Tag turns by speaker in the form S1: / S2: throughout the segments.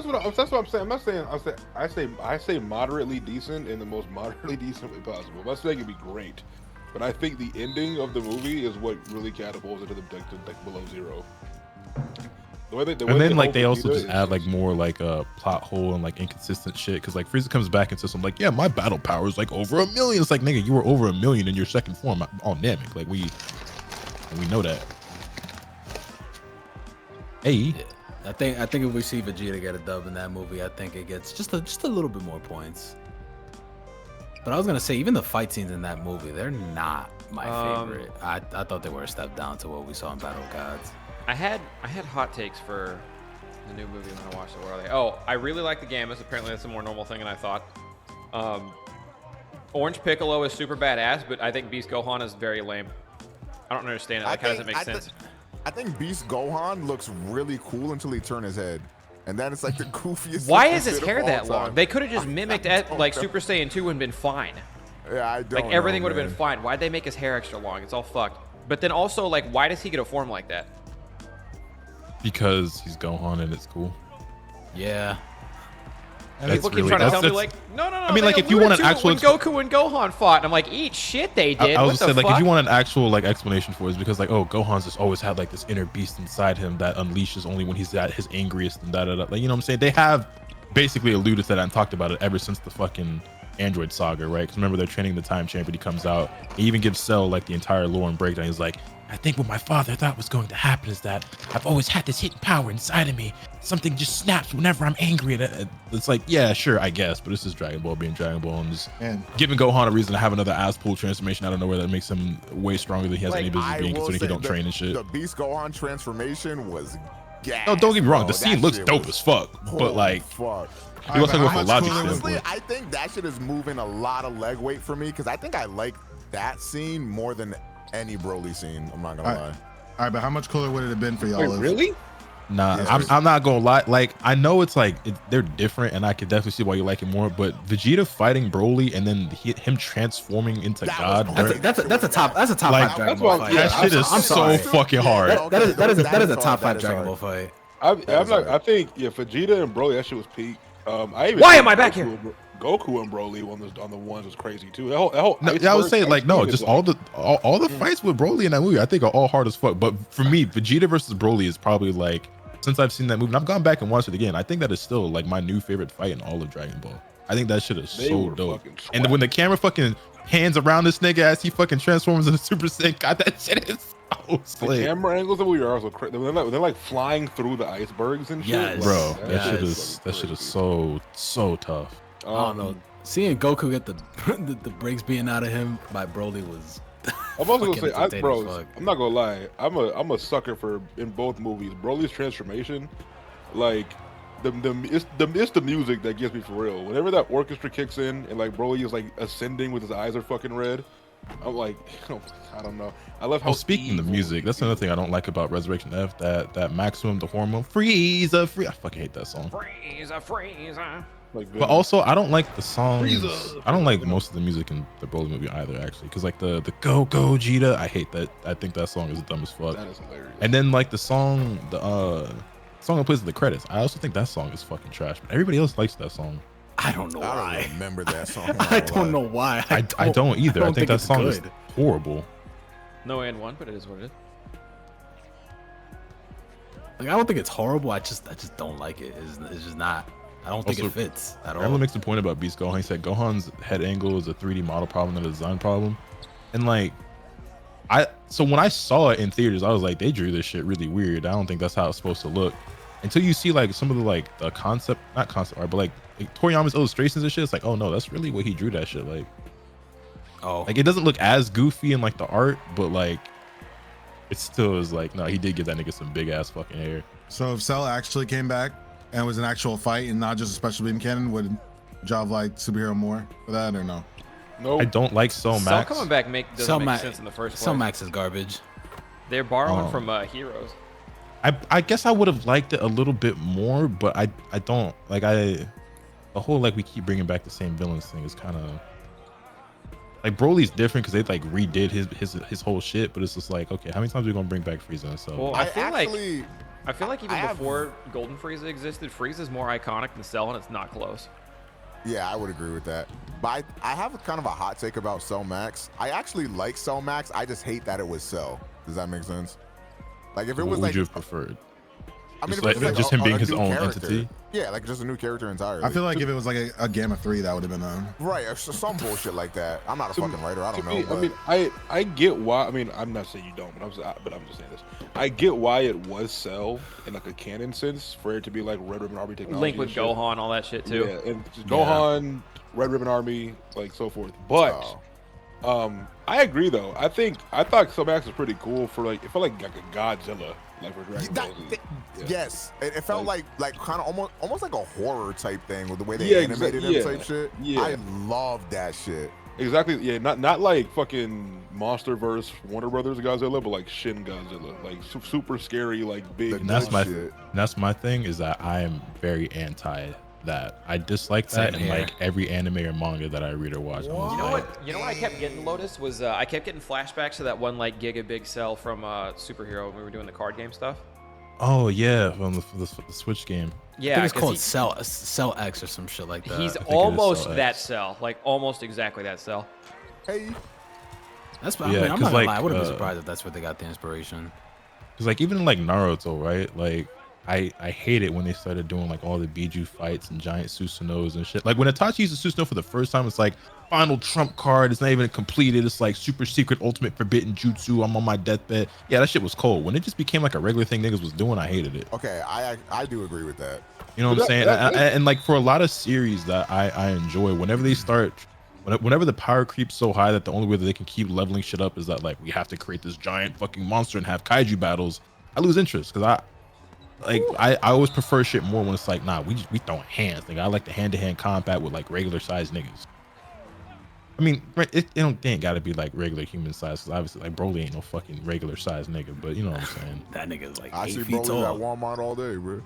S1: That's what I'm saying. I'm not saying. I say moderately decent in the most moderately decent way possible. I'm not saying it'd be great, but I think the ending of the movie is what really catapults it to the below zero.
S2: And then like they also just add like more like a plot hole and like inconsistent shit because like Frieza comes back and says something like, yeah, my battle power is like over 1 million. It's like, nigga, you were over 1 million in your second form on Namek. Like we know that. Hey,
S3: yeah, I think if we see Vegeta get a dub in that movie, I think it gets just a little bit more points. But I was gonna say even the fight scenes in that movie, they're not my favorite. I thought they were a step down to what we saw in Battle of Gods.
S4: I had hot takes for the new movie when I watched it. What are they? Oh, I really like the Gammas. Apparently that's a more normal thing than I thought. Orange Piccolo is super badass, but I think Beast Gohan is very lame. I don't understand it. Like, how does it make sense?
S5: I think Beast Gohan looks really cool until he turns his head. And then it's like the goofiest.
S4: Why is his hair that long? They could have just mimicked like Super Saiyan 2 and been fine.
S5: Yeah, I don't
S4: Like everything
S5: know,
S4: would have been fine. Why'd they make his hair extra long? It's all fucked. But then also, like, why does he get a form like that?
S2: because he's Gohan and it's cool.
S3: Yeah.
S4: And people keep trying to tell me like, no.
S2: I mean, like if you want an actual
S4: when Goku and Gohan fought, and I'm like, eat shit, they did.
S2: I was
S4: what
S2: saying,
S4: the
S2: like,
S4: fuck?
S2: if you want an actual like explanation for it, it's because like, oh, Gohan's just always had like this inner beast inside him that unleashes only when he's at his angriest and da da da. Like, you know what I'm saying? They have basically alluded to that and talked about it ever since the fucking Android saga, right? Because remember, they're training the Time Champion. He comes out, he even gives Cell like the entire lore and breakdown. He's like, I think what my father thought was going to happen is that I've always had this hidden power inside of me. Something just snaps whenever I'm angry. It's like, yeah, sure, I guess, but this is Dragon Ball being Dragon Ball and just giving Gohan a reason to have another ass pool transformation out of nowhere that makes him way stronger than he has any business being, considering he don't train and shit.
S5: The Beast Gohan transformation was gas.
S2: No, don't get me wrong.
S5: Bro,
S2: The scene looks dope as fuck, but like,
S5: fuck.
S2: You also go for logic
S5: Honestly,
S2: standpoint.
S5: I think that shit is moving a lot of leg weight for me because I think I like that scene more than any Broly scene. I'm not gonna lie.
S6: All right, but how much cooler would it have been for y'all?
S1: Wait, really?
S2: Nah,
S6: Yeah.
S2: I'm not gonna lie. Like, I know it's like they're different, and I could definitely see why you like it more. But Vegeta fighting Broly and then him transforming into God.
S3: That's a top
S2: like,
S3: 5 Dragon Ball fight.
S2: That shit is so fucking hard.
S3: That is a top 5 Dragon Ball fight.
S1: I think Vegeta and Broly, that shit was peak.
S4: Why am I back here?
S1: Goku and Broly on the ones was crazy too.
S2: No, I would say like no, just all the fights with Broly in that movie I think are all hard as fuck. But for me, Vegeta versus Broly is probably like, since I've seen that movie and I've gone back and watched it again, I think that is still like my new favorite fight in all of Dragon Ball. I think that shit is so dope. And when the camera fucking pans around this nigga as he fucking transforms into Super Saiyan God, that shit is so slick.
S1: The camera angles of the movie are also crazy. They're like flying through the icebergs and shit.
S3: Yes.
S2: Bro, that shit is so tough.
S3: I don't know. Seeing Goku get the brakes being out of him by Broly was.
S1: I'm also gonna say,
S3: entertaining as fuck.
S1: I'm not gonna lie. I'm a sucker for in both movies. Broly's transformation, like it's the music that gets me for real. Whenever that orchestra kicks in and like Broly is like ascending with his eyes are fucking red, I'm like, I don't know. I love how.
S2: Speaking of music, that's another thing I don't like about Resurrection F. That Maximum, the hormone, Frieza, I fucking hate that song.
S4: Frieza.
S2: But also, I don't like the songs. I don't like most of the music in the Broly movie either, actually, because like the Go Gogeta, I hate that. I think that song is dumb as fuck.
S1: That is hilarious.
S2: And then like the song that plays at the credits, I also think that song is fucking trash. But everybody else likes that song.
S3: I don't know why.
S5: I don't remember that song.
S3: I don't know why.
S2: I don't either. I think that song is horrible.
S4: No and one, but it is what it is.
S3: Like, I don't think it's horrible. I just don't like it. It's just not. I don't think it fits at all.
S2: Everyone makes the point about Beast Gohan. He said Gohan's head angle is a 3D model problem, not a design problem. And like, so when I saw it in theaters, I was like, they drew this shit really weird. I don't think that's how it's supposed to look. Until you see like some of the like the not concept art, but like Toriyama's illustrations and shit, it's like, oh no, that's really what he drew that shit like.
S3: Oh,
S2: like it doesn't look as goofy in like the art, but like it still is like, no, he did give that nigga some big ass fucking hair.
S6: So if Cell actually came back and it was an actual fight and not just a special beam cannon, would Job like superhero more for that or no?
S1: No,
S2: I don't like Cell Max.
S4: Cell coming back doesn't make sense in the first place.
S3: Cell Max is garbage.
S4: They're borrowing from Heroes.
S2: I guess I would have liked it a little bit more, but I don't like the whole like we keep bringing back the same villains thing is kind of like Broly's different because they like redid his whole shit, but it's just like, okay, how many times are we gonna bring back Frieza and stuff?
S4: Well,
S5: I feel like
S4: I feel like even before Golden Frieza existed, Frieza's more iconic than Cell, and it's not close.
S5: Yeah, I would agree with that. But I have kind of a hot take about Cell Max. I actually like Cell Max. I just hate that it was Cell. Does that make sense? Like if it was
S2: what would
S5: like,
S2: you have preferred?
S5: I mean,
S2: Just,
S5: if it was
S2: just him being his
S5: new
S2: own
S5: character.
S2: entity.
S5: Yeah, like just a new character entirely.
S6: I feel like if it was like a Gamma 3, that would have been
S5: right, or some bullshit like that. I'm not a fucking writer. I don't know.
S1: I mean, I get why. I mean, I'm not saying you don't, but I'm just saying this. I get why it was Cell in like a canon sense for it to be like Red Ribbon Army technology.
S4: Link with Gohan, all that shit too.
S1: Yeah, and just Gohan, Red Ribbon Army, like so forth. But I agree though. I thought Cell Max was pretty cool for like it felt like a Godzilla. Like for Dragon Ball Z.
S5: Yes, it felt like kind of almost like a horror type thing with the way they animated him type shit. Yeah, I love that shit.
S1: Exactly. Yeah, not like fucking MonsterVerse Warner Brothers Godzilla, but like Shin Godzilla, like super scary, like big.
S2: And that's my thing is that I am very anti that. I dislike that in like every anime or manga that I read or watch.
S4: You know what? You know what I kept getting, Lotus, was I kept getting flashbacks to that one like Giga Big Cell from Superhero when we were doing the card game stuff.
S2: Oh yeah, from the Switch game.
S4: Yeah,
S3: I think it's called Cell X or some shit like that.
S4: He's almost that Cell, like almost exactly that Cell.
S5: Hey,
S3: that's. I mean, I'm not gonna lie. I wouldn't be surprised if that's where they got the inspiration.
S2: Because like even like Naruto, right? Like I hate it when they started doing like all the Biju fights and giant Susanos and shit. Like when Itachi uses Susanoo for the first time, it's like final trump card. It's not even completed. It's like super secret ultimate forbidden jutsu. I'm on my deathbed. Yeah, that shit was cold. When it just became like a regular thing niggas was doing, I hated it.
S5: Okay, I do agree with that.
S2: You know what I'm saying? And like for a lot of series that I enjoy, whenever they start, whenever the power creeps so high that the only way that they can keep leveling shit up is that like we have to create this giant fucking monster and have kaiju battles, I lose interest because I always prefer shit more when it's like, nah, we throwing hands. Like I like the hand-to-hand combat with like regular sized niggas. I mean, it ain't gotta be like regular human size, because obviously like Broly ain't no fucking regular sized nigga, but you know what I'm saying.
S3: That nigga's like
S5: I
S3: 8
S5: see
S3: feet
S5: Broly
S3: tall.
S5: at Walmart all day, bro.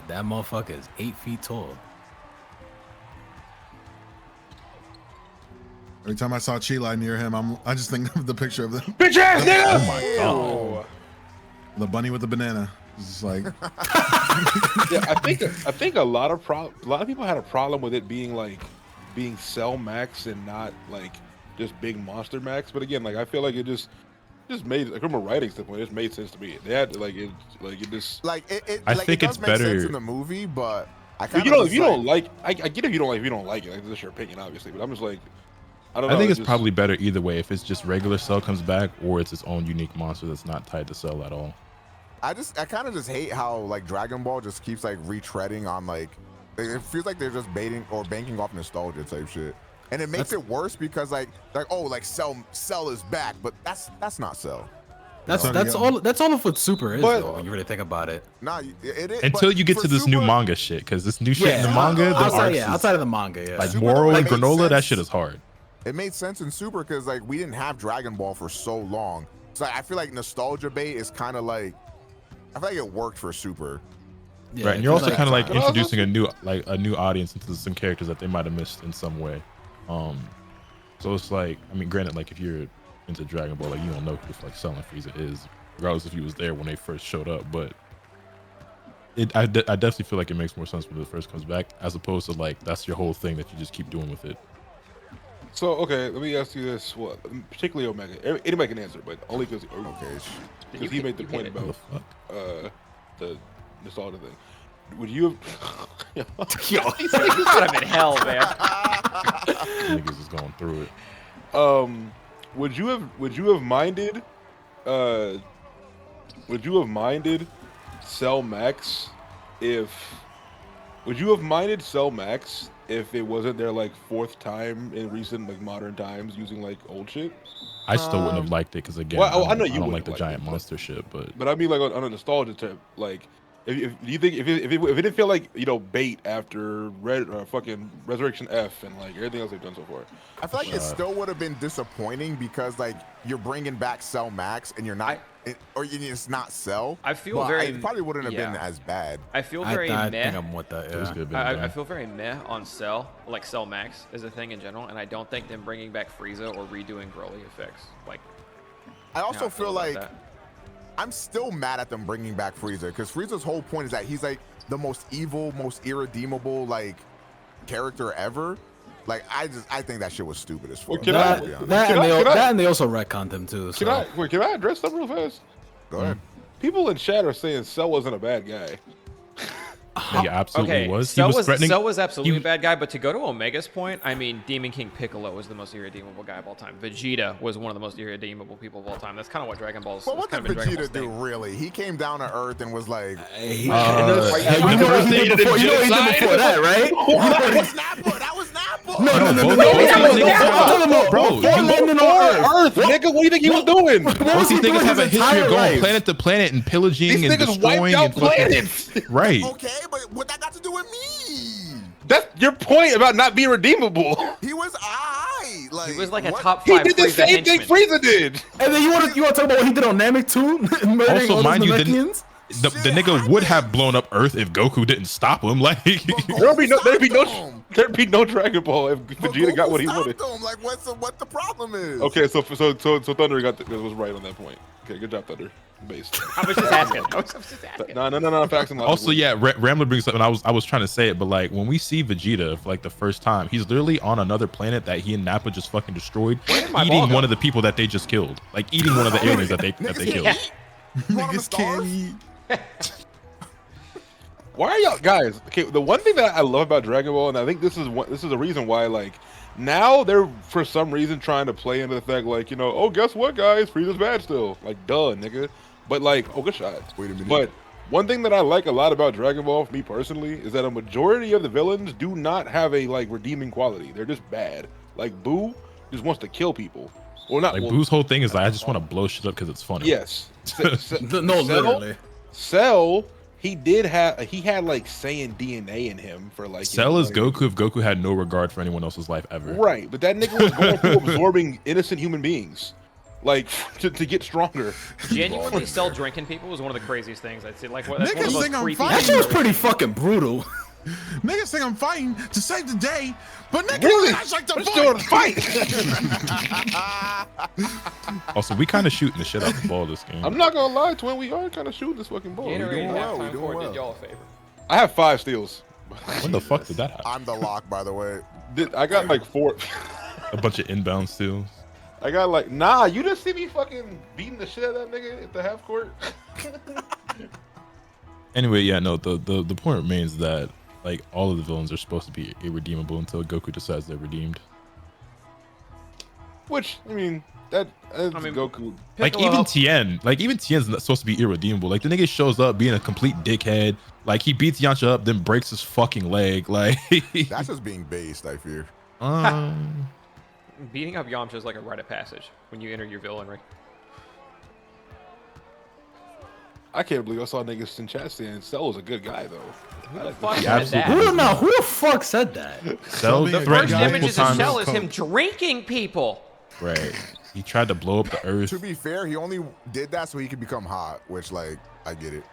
S3: that motherfucker is 8 feet tall.
S6: Every time I saw Chi-Lai near him, I just think of the picture of the
S1: bitch ass nigga.
S2: Oh my god.
S6: The bunny with the banana. It's just like
S1: Yeah, I think a lot of people had a problem with it being Cell Max and not like just big Monster Max. But again, like I feel like it just made, like from a writing standpoint, it just made sense to me. They had I think
S2: it's better
S5: sense in the movie, but I
S1: get it if you don't like it. Like, this is your opinion, obviously. But I'm just like, I don't know.
S2: I think it's probably better either way, if it's just regular Cell comes back or it's its own unique monster that's not tied to Cell at all.
S5: I kind of just hate how like Dragon Ball just keeps like retreading on like, it feels like they're just baiting or banking off nostalgia type shit, and it makes it worse because like Cell is back, but that's not Cell.
S3: That's all of what Super is, though, when you really think about it.
S5: Nah, it is
S2: until you get to this new manga shit, because this new shit in the manga,
S3: outside of the manga, yeah.
S2: Like Moro and Granola, that shit is hard.
S5: It made sense in Super because like we didn't have Dragon Ball for so long, so I feel like nostalgia bait is kind of like, I feel like it worked for Super.
S2: Yeah, right, and you're also kind of like introducing a new audience into some characters that they might have missed in some way. So it's like, I mean, granted, like if you're into Dragon Ball, like you don't know who like Cell and Frieza is, regardless if he was there when they first showed up. But I definitely feel like it makes more sense when it first comes back, as opposed to like that's your whole thing that you just keep doing with it.
S1: So okay, let me ask you this: what, particularly Omega? Anybody can answer, but only because he made the point about the nostalgia thing. Would you have?
S4: Yo, he's got him in hell, man.
S2: Niggas is going through it.
S1: Would you have minded? Would you have minded Cell Max if? Would you have minded Cell Max if it wasn't their like 4th time in recent like modern times using like old shit?
S2: I still wouldn't have liked it because again,
S1: well,
S2: I don't like the giant monster shit, but
S1: I mean like on a nostalgia trip, like if you think if it didn't feel like bait after fucking Resurrection F and like everything else they've done so far.
S5: I feel like it still would have been disappointing because like you're bringing back Cell Max and you're not. Or it's not Cell.
S4: I feel very.
S5: It probably wouldn't have been as bad.
S4: I feel very meh.
S3: I think I'm with that.
S4: I feel very meh on Cell, like Cell Max is a thing in general, and I don't think them bringing back Frieza or redoing Broly affects like.
S5: I also feel like I'm still mad at them bringing back Frieza because Frieza's whole point is that he's like the most evil, most irredeemable like character ever. Like I think that shit was stupid as fuck.
S3: And they also retconned him too. So.
S1: Can I address something real fast?
S5: Go ahead.
S1: People in chat are saying Cell wasn't a bad guy.
S2: He absolutely was.
S4: Cell
S2: He was threatening.
S4: Cell was absolutely a bad guy, but to go to Omega's point, I mean, Demon King Piccolo was the most irredeemable guy of all time. Vegeta was one of the most irredeemable people of all time. That's kind of what Dragon Ball's.
S5: But what did
S4: kind of been Dragon
S5: Vegeta do really? He came down to Earth and was like,
S3: you know what he did before that, right?
S5: That was Nappa.
S3: No.
S2: Bro,
S3: landing on
S1: Earth, nigga. What do you think he was doing?
S2: Both these niggas have a history of going planet to planet and pillaging and destroying and
S1: planets.
S2: Right.
S5: Okay, but what that got to do with me?
S1: That's your point about not being redeemable.
S5: He was like
S4: He was like a
S5: what?
S4: top
S1: He
S4: 5
S1: did the
S4: Frieza
S1: same thing
S4: henchman.
S1: Frieza did.
S3: And then you want to talk about what he did on Namek too? Murdering
S2: Also,
S3: all
S2: mind
S3: those
S2: you,
S3: Namekians?
S2: the nigga would have blown up Earth if Goku didn't stop him. Like,
S1: There'd be no Dragon Ball if Vegeta got what he wanted.
S5: Like, what the problem is?
S1: Okay, so Thunder was right on that point. Okay, good job, Thunder. Based.
S4: I was just asking.
S1: No. Facts and logic.
S2: also, yeah, Rambler brings up, and I was trying to say it, but like when we see Vegeta for like the first time, he's literally on another planet that he and Nappa just fucking destroyed, eating one of the people that they just killed, like eating one of the aliens that they killed.
S6: Niggas can't eat.
S1: Why are y'all guys? Okay, the one thing that I love about Dragon Ball, and I think this is the reason why, like, now they're for some reason trying to play into the fact, like, you know, oh, guess what, guys, Frieza's bad still. Like, duh, nigga. But like, oh, good shot.
S5: Wait a minute.
S1: But one thing that I like a lot about Dragon Ball, for me personally, is that a majority of the villains do not have a like redeeming quality. They're just bad. Like Boo just wants to kill people. Well, not
S2: Like Boo's whole thing is like, I just want to blow shit up because it's funny.
S1: Yes.
S3: Literally.
S1: Cell, he had like Saiyan DNA in him for like.
S2: Cell is Goku if Goku had no regard for anyone else's life ever.
S1: Right, but that nigga was going through absorbing innocent human beings, like to get stronger.
S4: Genuinely, Cell drinking people was one of the craziest things I'd see. Like, that's one of the
S6: Niggas
S4: most
S6: think I'm
S4: creepy.
S6: fine.
S3: That shit was pretty fucking brutal.
S6: Niggas think I'm fighting to save the day, but niggas
S1: Really?
S6: I like to
S1: I'm still in the
S6: fight.
S1: fight.
S2: Also, we kind of shooting the shit out the ball this game.
S1: I'm not gonna lie, twin. We are kind of shooting this fucking ball.
S4: Gatorade
S5: well, we
S4: halftime
S5: doing
S4: court
S5: well.
S4: did y'all a favor.
S1: I have 5 steals.
S2: When the fuck did that happen?
S5: I'm the lock, by the way.
S1: I got like 4.
S2: A bunch of inbound steals.
S1: I got like, nah. You just see me fucking beating the shit out of that nigga at the half court.
S2: Anyway, yeah, no. The point remains that like all of the villains are supposed to be irredeemable until Goku decides they're redeemed.
S1: Which I mean, that's Goku.
S2: Like even Tien's not supposed to be irredeemable. Like the nigga shows up being a complete dickhead. Like he beats Yamcha up, then breaks his fucking leg. Like
S5: That's just being based, I fear.
S4: Beating up Yamcha is like a rite of passage when you enter your villainry.
S1: I can't believe I saw niggas in chat saying Cell was a good guy though.
S4: Who the fuck said
S2: absolutely.
S4: that?
S3: Who the fuck said that?
S2: Cell
S6: The
S2: threatened
S4: First
S2: multiple
S4: images of
S2: times.
S4: Cell is him drinking people.
S2: Right. He tried to blow up the earth.
S5: To be fair, he only did that so he could become hot, which like I get it.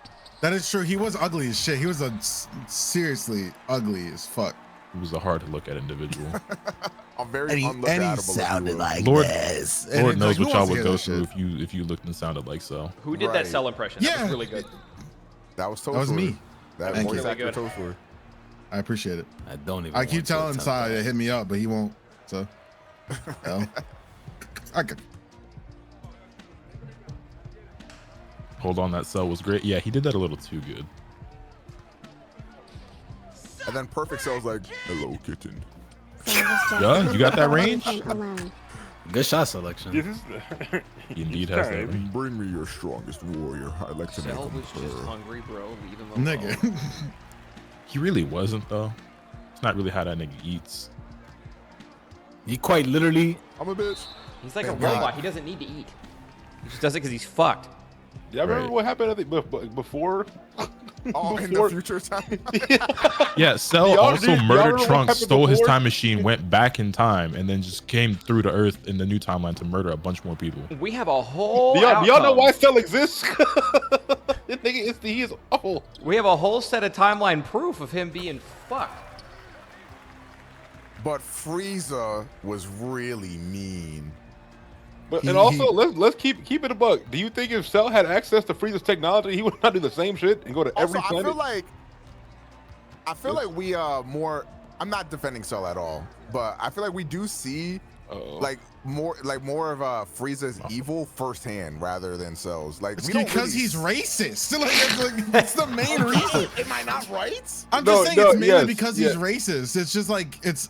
S6: That is true. He was ugly as shit. He was seriously ugly as fuck.
S2: He was a hard to look at individual.
S5: I'm very unlookable.
S2: Lord
S6: And
S2: knows
S6: who
S2: what y'all
S6: wants to
S2: would
S6: hear
S2: go
S6: this
S2: through
S6: shit?
S2: if you looked and sounded like Cell.
S4: Who did that
S5: Right.
S4: Cell impression? That
S6: Yeah.
S4: was really good.
S5: That was
S6: That was me.
S5: That
S6: Thank
S5: was
S6: you.
S5: exactly
S4: Really good.
S5: Toastword.
S6: I appreciate it.
S3: I don't even.
S6: I keep
S3: want to
S6: telling
S3: attempt
S6: Sai
S3: that.
S6: to hit me up, but he won't. So, I could.
S2: Hold on, that Cell was great. Yeah, he did that a little too good.
S5: And then Perfect Cell's like, hello, kitten.
S2: Yeah, you got that range?
S3: Good shot selection.
S2: He indeed has that range.
S5: Bring me your strongest warrior. I'd like to
S4: Cell
S5: make
S4: was
S5: him
S4: just
S5: purr.
S4: hungry, bro. Leave him alone.
S6: Nigga.
S2: He really wasn't though. It's not really how that nigga eats.
S3: He quite literally.
S5: I'm a bitch.
S4: He's like a
S5: Thank God.
S4: robot. He doesn't need to eat. He just does it because he's fucked.
S1: Yeah, I remember
S2: Right.
S1: what happened. I think before.
S5: Oh, in the
S1: Before-
S5: future time.
S2: Yeah, Cell
S1: Y'all
S2: also
S1: remember
S2: murdered
S1: what
S2: Trunks,
S1: happened
S2: stole his
S1: before?
S2: time machine, went back in time, and then just came through to Earth in the new timeline to murder a bunch more people.
S4: We have a whole.
S1: Do y'all know
S4: outcome.
S1: why Cell exists? This nigga he is awful.
S4: We have a whole set of timeline proof of him being fucked.
S5: But Frieza was really mean.
S1: But and also let's keep it a buck. Do you think if Cell had access to Frieza's technology, he would not do the same shit and go to every planet?
S5: I feel like we more. I'm not defending Cell at all, but I feel like we do see like more of Frieza's evil firsthand rather than Cell's. Like
S6: it's because he's racist. That's the main reason.
S5: Am I not right?
S6: I'm just saying it's mainly because he's racist. It's just like it's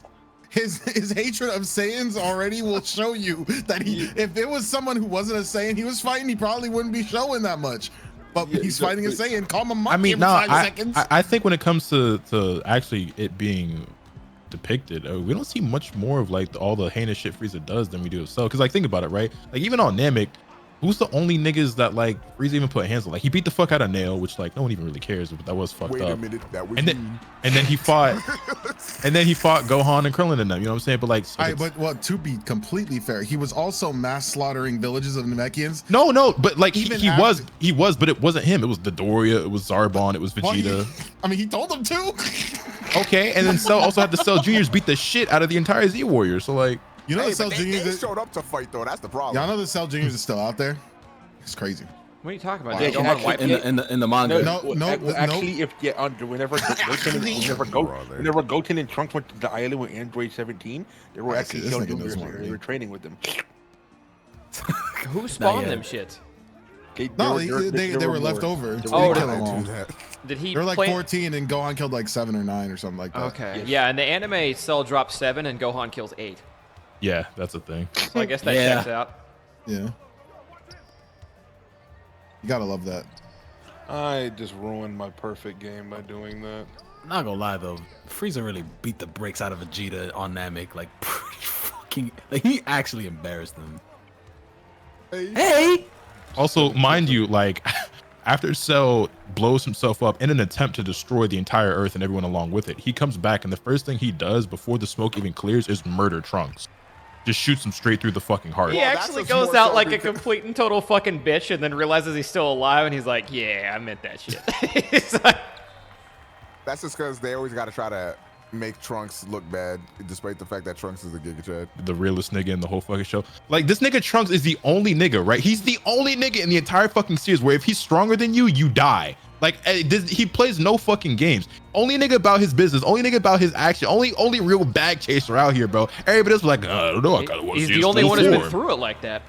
S6: his hatred of Saiyans already will show you that if it was someone who wasn't a Saiyan he was fighting, he probably wouldn't be showing that much. But he's fighting a Saiyan. Call him a monkey.
S2: I mean,
S6: every 5 seconds.
S2: I think when it comes to actually it being depicted, we don't see much more of like all the heinous shit Frieza does than we do of Cell. Because like think about it, right? Like even on Namek, who's the only niggas that like Frieza even put hands on? Like he beat the fuck out of Nail, which like no one even really cares, but that was fucked up.
S5: Wait a minute, that was
S2: and then he fought Gohan and Krillin and them. You know what I'm saying? But like, so
S6: but to be completely fair, he was also mass slaughtering villages of Namekians.
S2: No, but like he was, but it wasn't him. It was Dodoria, it was Zarbon, it was Vegeta.
S6: Well, he told them to.
S2: Okay, and then Cell also had the Cell Juniors beat the shit out of the entire Z Warrior. So like,
S6: you know,
S5: hey,
S6: the Cell Juniors
S5: they showed up to fight though. That's the problem.
S6: Y'all know the Cell Juniors is still out there. It's crazy.
S4: What are you talking about?
S1: Yeah,
S4: Gohan wipe it?
S3: In the manga.
S1: Actually, whenever Goten and Trunks went to the island with Android 17, they were actually Cell Juniors. They were training with them.
S4: Who spawned them shits?
S6: They were left over.
S4: Did he?
S6: They were like 14, and Gohan killed like 7 or 9 or something like that.
S4: Okay. Yeah, in the anime, Cell drops 7 and Gohan kills 8.
S2: Yeah, that's a thing.
S4: So I guess that checks out.
S6: Yeah. You gotta love that.
S1: I just ruined my perfect game by doing that.
S3: Not gonna lie though, Frieza really beat the brakes out of Vegeta on Namek. Like, pretty fucking. Like he actually embarrassed them. Hey.
S2: Also, mind you, like after Cell blows himself up in an attempt to destroy the entire Earth and everyone along with it, he comes back and the first thing he does before the smoke even clears is murder Trunks. Just shoots him straight through the fucking heart.
S4: He actually goes out like a complete and total fucking bitch and then realizes he's still alive and he's like, yeah, I meant that shit.
S5: That's just because they always got to try to make Trunks look bad, despite the fact that Trunks is a Giga Chad.
S2: The realest nigga in the whole fucking show. Like, this nigga Trunks is the only nigga, right? He's the only nigga in the entire fucking series where if he's stronger than you, you die. Like, he plays no fucking games. Only nigga about his business. Only nigga about his action. Only real bag chaser out here, bro. Everybody else was like, I don't know. I kind of want to see
S4: He's the only one who's been through it like that.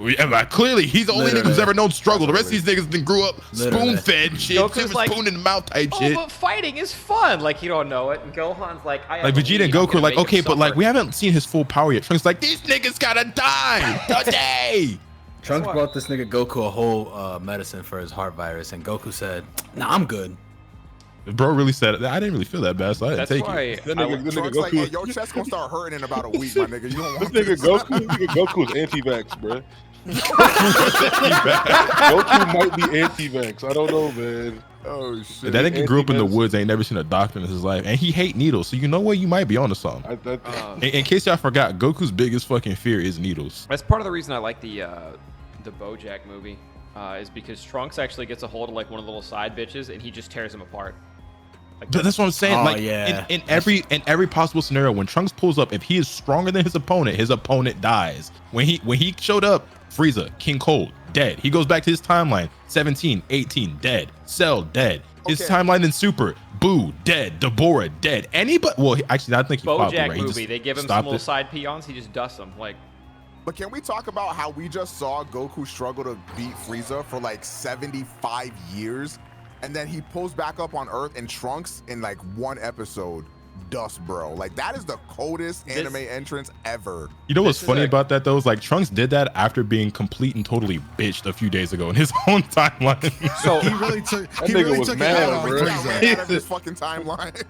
S2: Yeah, clearly, he's the only nigga who's ever known struggle. The rest of these niggas then grew up spoon-fed shit.
S4: Goku's like,
S2: spoon in the mouth type shit.
S4: But fighting is fun. Like, you don't know it. And Gohan's like,
S2: like Vegeta and Goku are like, okay, but like, we haven't seen his full power yet. Trunks like, these niggas gotta die today.
S3: Trunks brought this nigga Goku a whole medicine for his heart virus, and Goku said, "Nah, I'm good."
S2: Bro really said it. I didn't really feel that bad, so I didn't take it.
S1: That nigga
S5: Goku, like, hey, your chest gonna start hurting in about a week, my nigga. You don't want
S1: this nigga Goku's anti-vax, bro. Goku might be anti-vax. I don't know, man.
S5: Oh shit.
S2: That nigga grew up in the woods, ain't never seen a doctor in his life, and he hate needles. So you know what? You might be onto something. In case y'all forgot, Goku's biggest fucking fear is needles.
S4: That's part of the reason I like the BoJack movie, is because Trunks actually gets a hold of like one of the little side bitches, and he just tears him apart. Like,
S2: that's what I'm saying.
S3: Oh,
S2: like
S3: yeah.
S2: in every possible scenario, when Trunks pulls up, if he is stronger than his opponent dies. When he showed up, Frieza, King Cold, dead. He goes back to his timeline, 17, 18, dead. Cell, dead. His timeline in Super, Boo, dead. Deborah, dead. Anybody? Well, actually, I think he popped it,
S4: BoJack
S2: right?
S4: movie, they give him some little side peons, he just dusts them. Like,
S5: but can we talk about how we just saw Goku struggle to beat Frieza for like 75 years, and then he pulls back up on Earth and Trunks in like one episode dust, bro. Like, that is the coldest anime entrance ever.
S2: You know what's funny about that though? Is like Trunks did that after being complete and totally bitched a few days ago in his own timeline.
S5: So
S6: he really took
S1: was mad, bro.
S5: Out of his fucking timeline.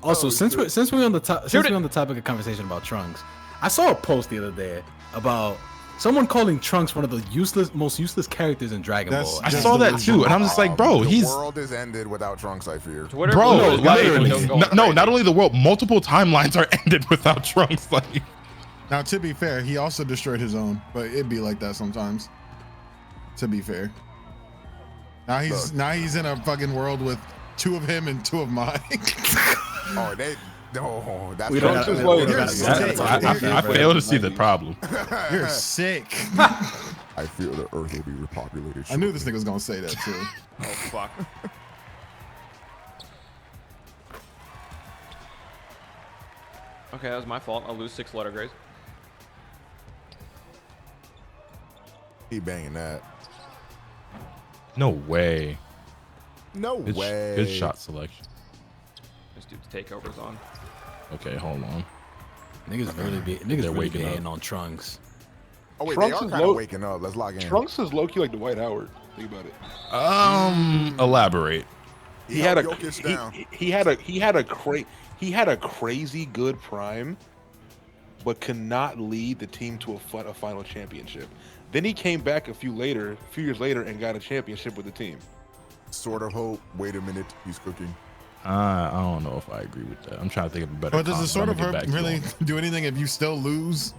S3: Also, since we're on the topic of conversation about Trunks, I saw a post the other day about someone calling Trunks one of the most useless characters in Dragon Ball.
S2: I saw that too, and I'm just like, bro,
S5: the world is ended without Trunks, I fear.
S2: Bro, not only the world, multiple timelines are ended without Trunks. Like,
S6: now to be fair, he also destroyed his own, but it'd be like that sometimes. To be fair, now he's in a fucking world with 2 of him and 2 of mine.
S5: Oh, No, that's
S3: We don't
S1: Trunks
S3: gotta-
S1: is
S3: we
S1: like-
S3: don't
S6: You're
S3: gotta-
S6: sick.
S2: I fail to see the problem.
S6: You're sick.
S5: I feel the Earth will be repopulated.
S6: I knew this nigga was gonna say that too.
S4: Oh fuck. Okay, that was my fault. I'll lose 6 letter grades.
S5: Keep banging that.
S2: No way.
S5: No
S2: Good,
S5: way.
S2: good shot selection.
S4: This dude's takeover's on.
S2: Okay, hold on.
S3: Niggas really be
S2: waking up.
S3: hating on Trunks.
S5: Oh wait,
S1: Trunks
S5: they
S1: is
S5: are kind of
S1: low-
S5: waking up. Let's log in.
S1: Trunks is low key like Dwight Howard. Think about it.
S2: Elaborate.
S1: He had a
S5: Jokic down.
S1: he had a crazy good prime, but could not lead the team to a final championship. Then he came back a few years later, and got a championship with the team.
S5: Sort of hope. Wait a minute, he's cooking.
S2: I don't know if I agree with that. I'm trying to think of a better.
S6: But does the
S2: comp,
S6: sort
S2: I'm
S6: of
S2: gonna get
S6: hope
S2: back to
S6: really
S2: you on it.
S6: do anything if you still lose?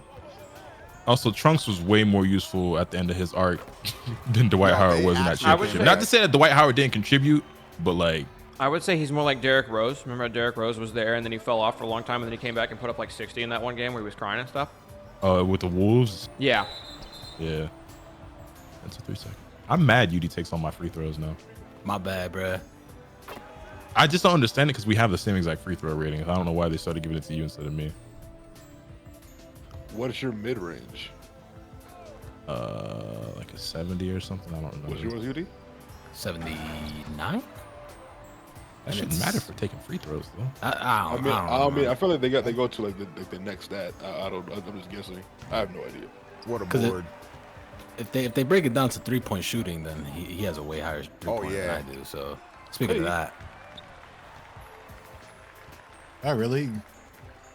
S2: Also, Trunks was way more useful at the end of his arc than Dwight
S5: Yeah,
S2: Howard
S5: they
S2: was in that
S5: actually-
S2: championship.
S4: I would
S2: Not
S4: say-
S2: to say that Dwight Howard didn't contribute, but like,
S4: I would say he's more like Derrick Rose. Remember how Derrick Rose was there and then he fell off for a long time and then he came back and put up like 60 in that one game where he was crying and stuff?
S2: with the Wolves,
S4: Yeah.
S2: yeah. That's a 3 second. I'm mad UD takes all my free throws now.
S3: My bad, bruh.
S2: I just don't understand it because we have the same exact free throw rating. I don't know why they started giving it to you instead of me.
S1: What is your mid range?
S2: Like a 70 or something. I don't
S1: What's
S2: remember.
S1: yours, UD?
S3: 79?
S2: That shouldn't matter for taking free throws though.
S3: I
S1: I
S3: don't
S1: mean,
S3: know.
S1: I feel like they go to like the next stat. I don't. I'm just guessing. I have no idea.
S5: What a
S3: 'Cause it-
S5: board.
S3: If they break it down to 3-point shooting, then he has a way higher 3-point
S5: yeah.
S3: than I do. So speaking of that,
S6: I really.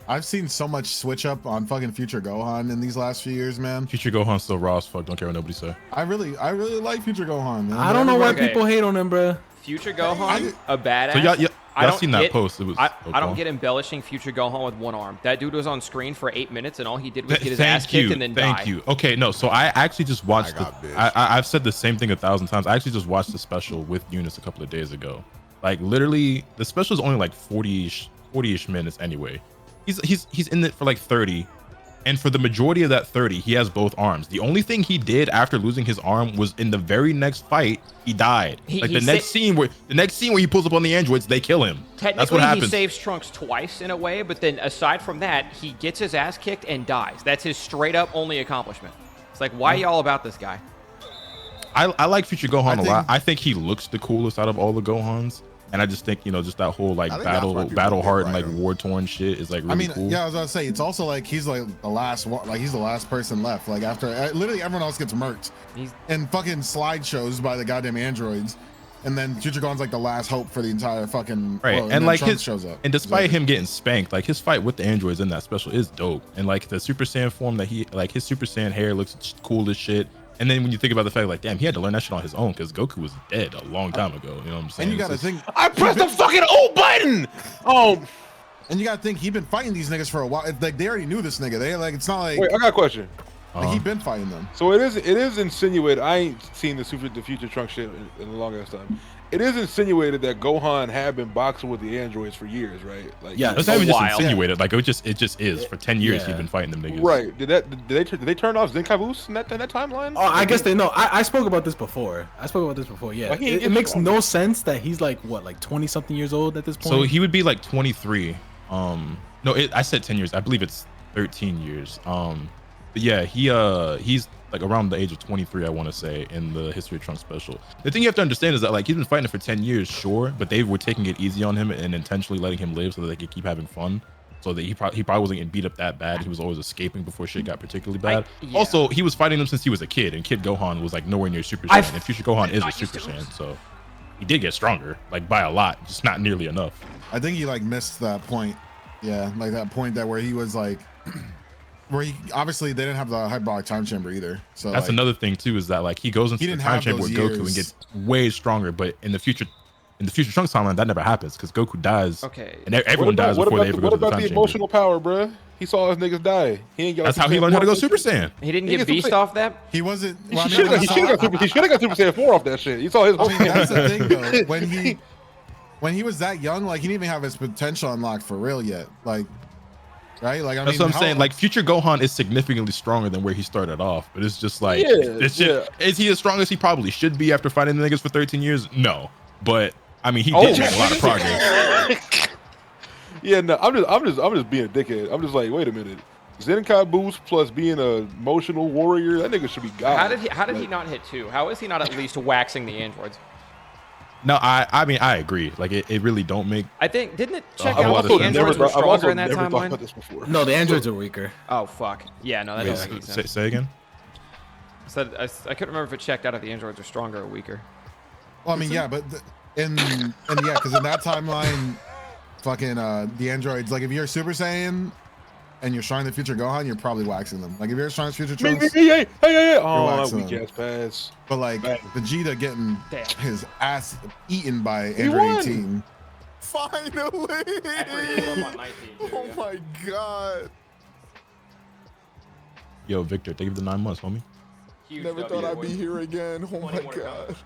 S6: I've seen so much switch up on fucking Future Gohan in these last few years, man.
S2: Future Gohan's still raw as fuck. Don't care what nobody say.
S6: I really like Future Gohan, man.
S3: I don't know why
S4: Okay.
S3: people hate on him, bruh.
S4: Future Gohan, a badass.
S2: So y'all
S4: I don't
S2: seen that
S4: get-
S2: post? It was.
S4: I don't get embellishing Future Gohan with one arm. That dude was on screen for 8 minutes and all he did was get his ass kicked and then die.
S2: Thank you. Okay, no. So I actually just watched. I've said the same thing 1,000 times. I actually just watched the special with Eunice a couple of days ago. Like literally, the special is only like 40-ish minutes anyway. He's in it for like 30, and for the majority of that 30, he has both arms. The only thing he did after losing his arm was in the very next fight, he died. The next scene where he pulls up on the androids, they kill him.
S4: Technically,
S2: That's what happens.
S4: he saves Trunks twice in a way, but then aside from that, he gets his ass kicked and dies. That's his straight up only accomplishment. It's like, why are y'all about this guy?
S2: I like Future Gohan a lot.
S6: think-
S2: I think he looks the coolest out of all the Gohans. And I just think, just that whole like
S5: I think that's why people
S2: battle heart and
S5: like
S2: like
S5: him.
S2: war torn shit is like really
S6: I mean,
S2: cool.
S6: yeah, I was gonna say it's also like he's like the last one, like he's the last person left. Like after literally everyone else gets murked
S4: He's
S6: and fucking slideshows by the goddamn androids, and then Future Gohan's like the last hope for the entire fucking
S2: Right,
S6: well,
S2: and
S6: then
S2: like
S6: Trunks shows up.
S2: and despite him getting spanked, like his fight with the androids in that special is dope. And like the Super Saiyan form that he like, his Super Saiyan hair looks cool as shit. And then when you think about the fact, like, damn, he had to learn that shit on his own because Goku was dead a long time ago. You know what I'm saying?
S6: And you gotta
S2: It's just-
S6: think,
S1: I pressed the fucking O button. Oh,
S6: and you gotta think he'd been fighting these niggas for a while. Like they already knew this nigga. They like it's not like,
S1: wait, I got a question.
S6: like he'd been fighting them.
S1: So it is insinuated. I ain't seen the Future Trunks shit in a long ass time. It is insinuated that Gohan had been boxing with the androids for years, right? Like,
S3: Yeah,
S2: It's not even just
S4: while.
S2: insinuated. Like it just is. For 10 years,
S3: Yeah.
S2: he's been fighting them niggas.
S1: Right? Did they turn off Zenkakus in that timeline?
S3: Oh, I guess they know. I spoke about this before. Yeah,
S1: Why he ain't
S3: it
S1: get
S3: makes
S1: stronger?
S3: no sense that he's like what, like 20 something years old at this point.
S2: So he would be like 23. No, I said 10 years. I believe it's 13 years. But yeah, he's like around the age of 23, I want to say, in the History of Trunks special. The thing you have to understand is that like he's been fighting for 10 years, sure, but they were taking it easy on him and intentionally letting him live so that they could keep having fun. So that he probably wasn't getting beat up that bad. He was always escaping before shit got particularly bad.
S4: yeah.
S2: Also, he was fighting them since he was a kid, and Kid Gohan was like nowhere near Super Saiyan. And Future Gohan is a Super Saiyan, so he did get stronger, like by a lot, just not nearly enough.
S6: I think he like missed that point. Yeah, like that point that where he was like, where he obviously they didn't have the hyperbolic time chamber either. So
S2: That's
S6: like,
S2: another thing too, is that like he goes into
S6: He
S2: the
S6: didn't
S2: time
S6: have
S2: chamber with
S6: those
S2: Goku and
S6: years.
S2: gets way stronger, but in the future Trunks timeline that never happens because Goku dies.
S4: Okay.
S2: And everyone dies before they ever go
S1: What
S2: to the
S1: about
S2: time
S1: the
S2: chamber.
S1: emotional power, bruh? He saw his niggas die. He ain't got.
S2: That's how he learned how to go Super Saiyan.
S4: He didn't
S1: He
S4: get
S1: gets
S4: beast
S1: some-
S4: off that?
S6: he wasn't. Well,
S1: He should have got Super Saiyan 4 off that shit. He saw his.
S6: I mean, that's the thing though. When he when he was that young, like he didn't even have his potential unlocked for real yet. Like, right? Like, I
S2: That's
S6: mean,
S2: what I'm saying. Like, future Gohan is significantly stronger than where he started off. But it's just like, is he as strong as he probably should be after fighting the niggas for 13 years? No. But I mean, he did make a lot of progress.
S1: Yeah, no, I'm just being a dickhead. I'm just like, wait a minute. Zenkai boost plus being a emotional warrior, that nigga should be God.
S4: How did he not hit 2? How is he not at least waxing the androids?
S2: No, I mean, I agree. Like, it really don't make.
S4: I think, didn't it check
S2: I've
S4: out
S2: also
S4: the androids were stronger in that
S1: never thought
S4: timeline?
S1: about this before.
S3: No, the androids are weaker.
S4: Oh fuck. Yeah, no, that doesn't make any sense.
S2: Say again.
S4: I couldn't remember if it checked out if the androids are stronger or weaker.
S6: Well, I mean, yeah, but because in that timeline, fucking the androids, like if you're Super Saiyan and you're strong the future Gohan, you're probably waxing them. Like if you're strong future Trunks,
S1: hey. Oh,
S6: waxing
S1: weak ass pass.
S6: but like Vegeta getting his ass eaten by
S1: He
S6: Android
S1: won.
S6: 18.
S5: Finally! Oh my god!
S2: Yo, Victor, thank you for the 9 months, homie.
S4: Huge
S5: Never
S4: W
S5: thought I'd
S4: boys.
S5: be here again. Oh my
S4: 20 more to
S5: god!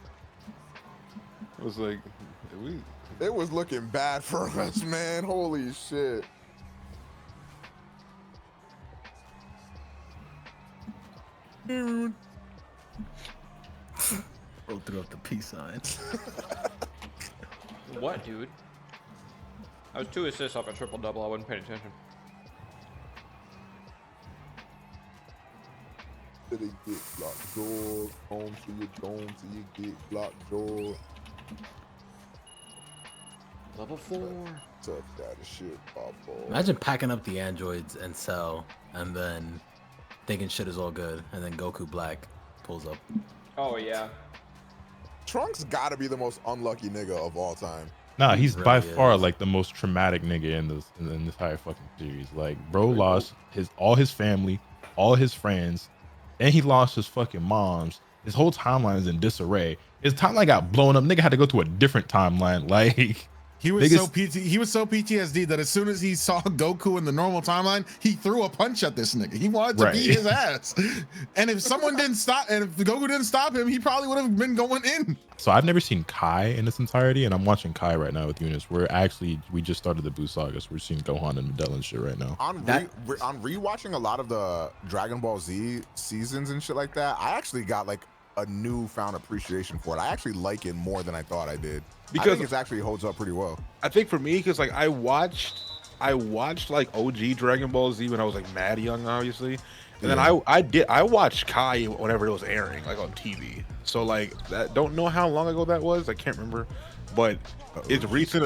S1: I was like,
S5: It was looking bad for us, man. Holy shit! Dude.
S3: Bro threw up the peace sign.
S4: What, dude? I was 2 assists off a triple double. I wasn't paying attention.
S5: Did it get blocked door? Home to your dome till you get blocked door.
S4: Level 4.
S5: Tough that shit, Bobo.
S3: Imagine packing up the androids and Cell, and then thinking shit is all good, and then Goku Black pulls up.
S4: Oh yeah.
S5: Trunks gotta be the most unlucky nigga of all time.
S2: Nah, he's
S3: Really
S2: by
S3: is.
S2: far like the most traumatic nigga in this entire fucking series. Like, bro lost all his family, all his friends, and he lost his fucking moms. His whole timeline is in disarray. His timeline got blown up. Nigga had to go to a different timeline. Like,
S6: He was
S2: niggas-
S6: he was so PTSD that as soon as he saw Goku in the normal timeline, he threw a punch at this nigga. He wanted to beat his ass. And if someone didn't stop, and if Goku didn't stop him, he probably would have been going in.
S2: So I've never seen Kai in its entirety, and I'm watching Kai right now with Eunice. We just started the Buu saga, so we're seeing Gohan and Videl and shit right now.
S5: On rewatching a lot of the Dragon Ball Z seasons and shit like that, I actually got like a newfound appreciation for it. I actually like it more than I thought I did.
S1: Because
S5: I think it actually holds up pretty well.
S1: I think for me, because like I watched like OG Dragon Ball Z when I was like mad young, obviously, and then I watched Kai whenever it was airing, like on TV. So like that, don't know how long ago that was. I can't remember, but it's recent.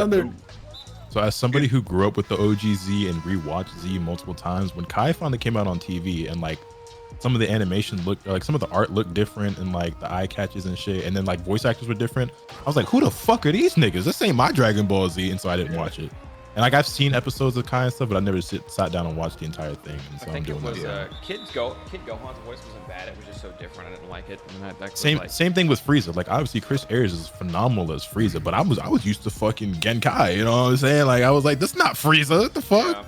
S2: So as somebody who grew up with the OG Z and rewatched Z multiple times, when Kai finally came out on TV and like some of the animation looked, like some of the art looked different and like the eye catches and shit, and then like voice actors were different, I was like, who the fuck are these niggas? This ain't my Dragon Ball Z. And so I didn't watch it. And like I've seen episodes of Kai and stuff, but I never sat down and watched the entire thing. And so
S4: I think
S2: I'm
S4: it
S2: doing
S4: was
S2: that.
S4: Kid Gohan's voice wasn't bad. It was just so different. I didn't like it. And that
S2: Same
S4: was like,
S2: same thing with Frieza. Like obviously Chris Ayers is phenomenal as Frieza, but I was used to fucking Genkai. You know what I'm saying? Like I was like, that's not Frieza. What the fuck?
S4: yeah.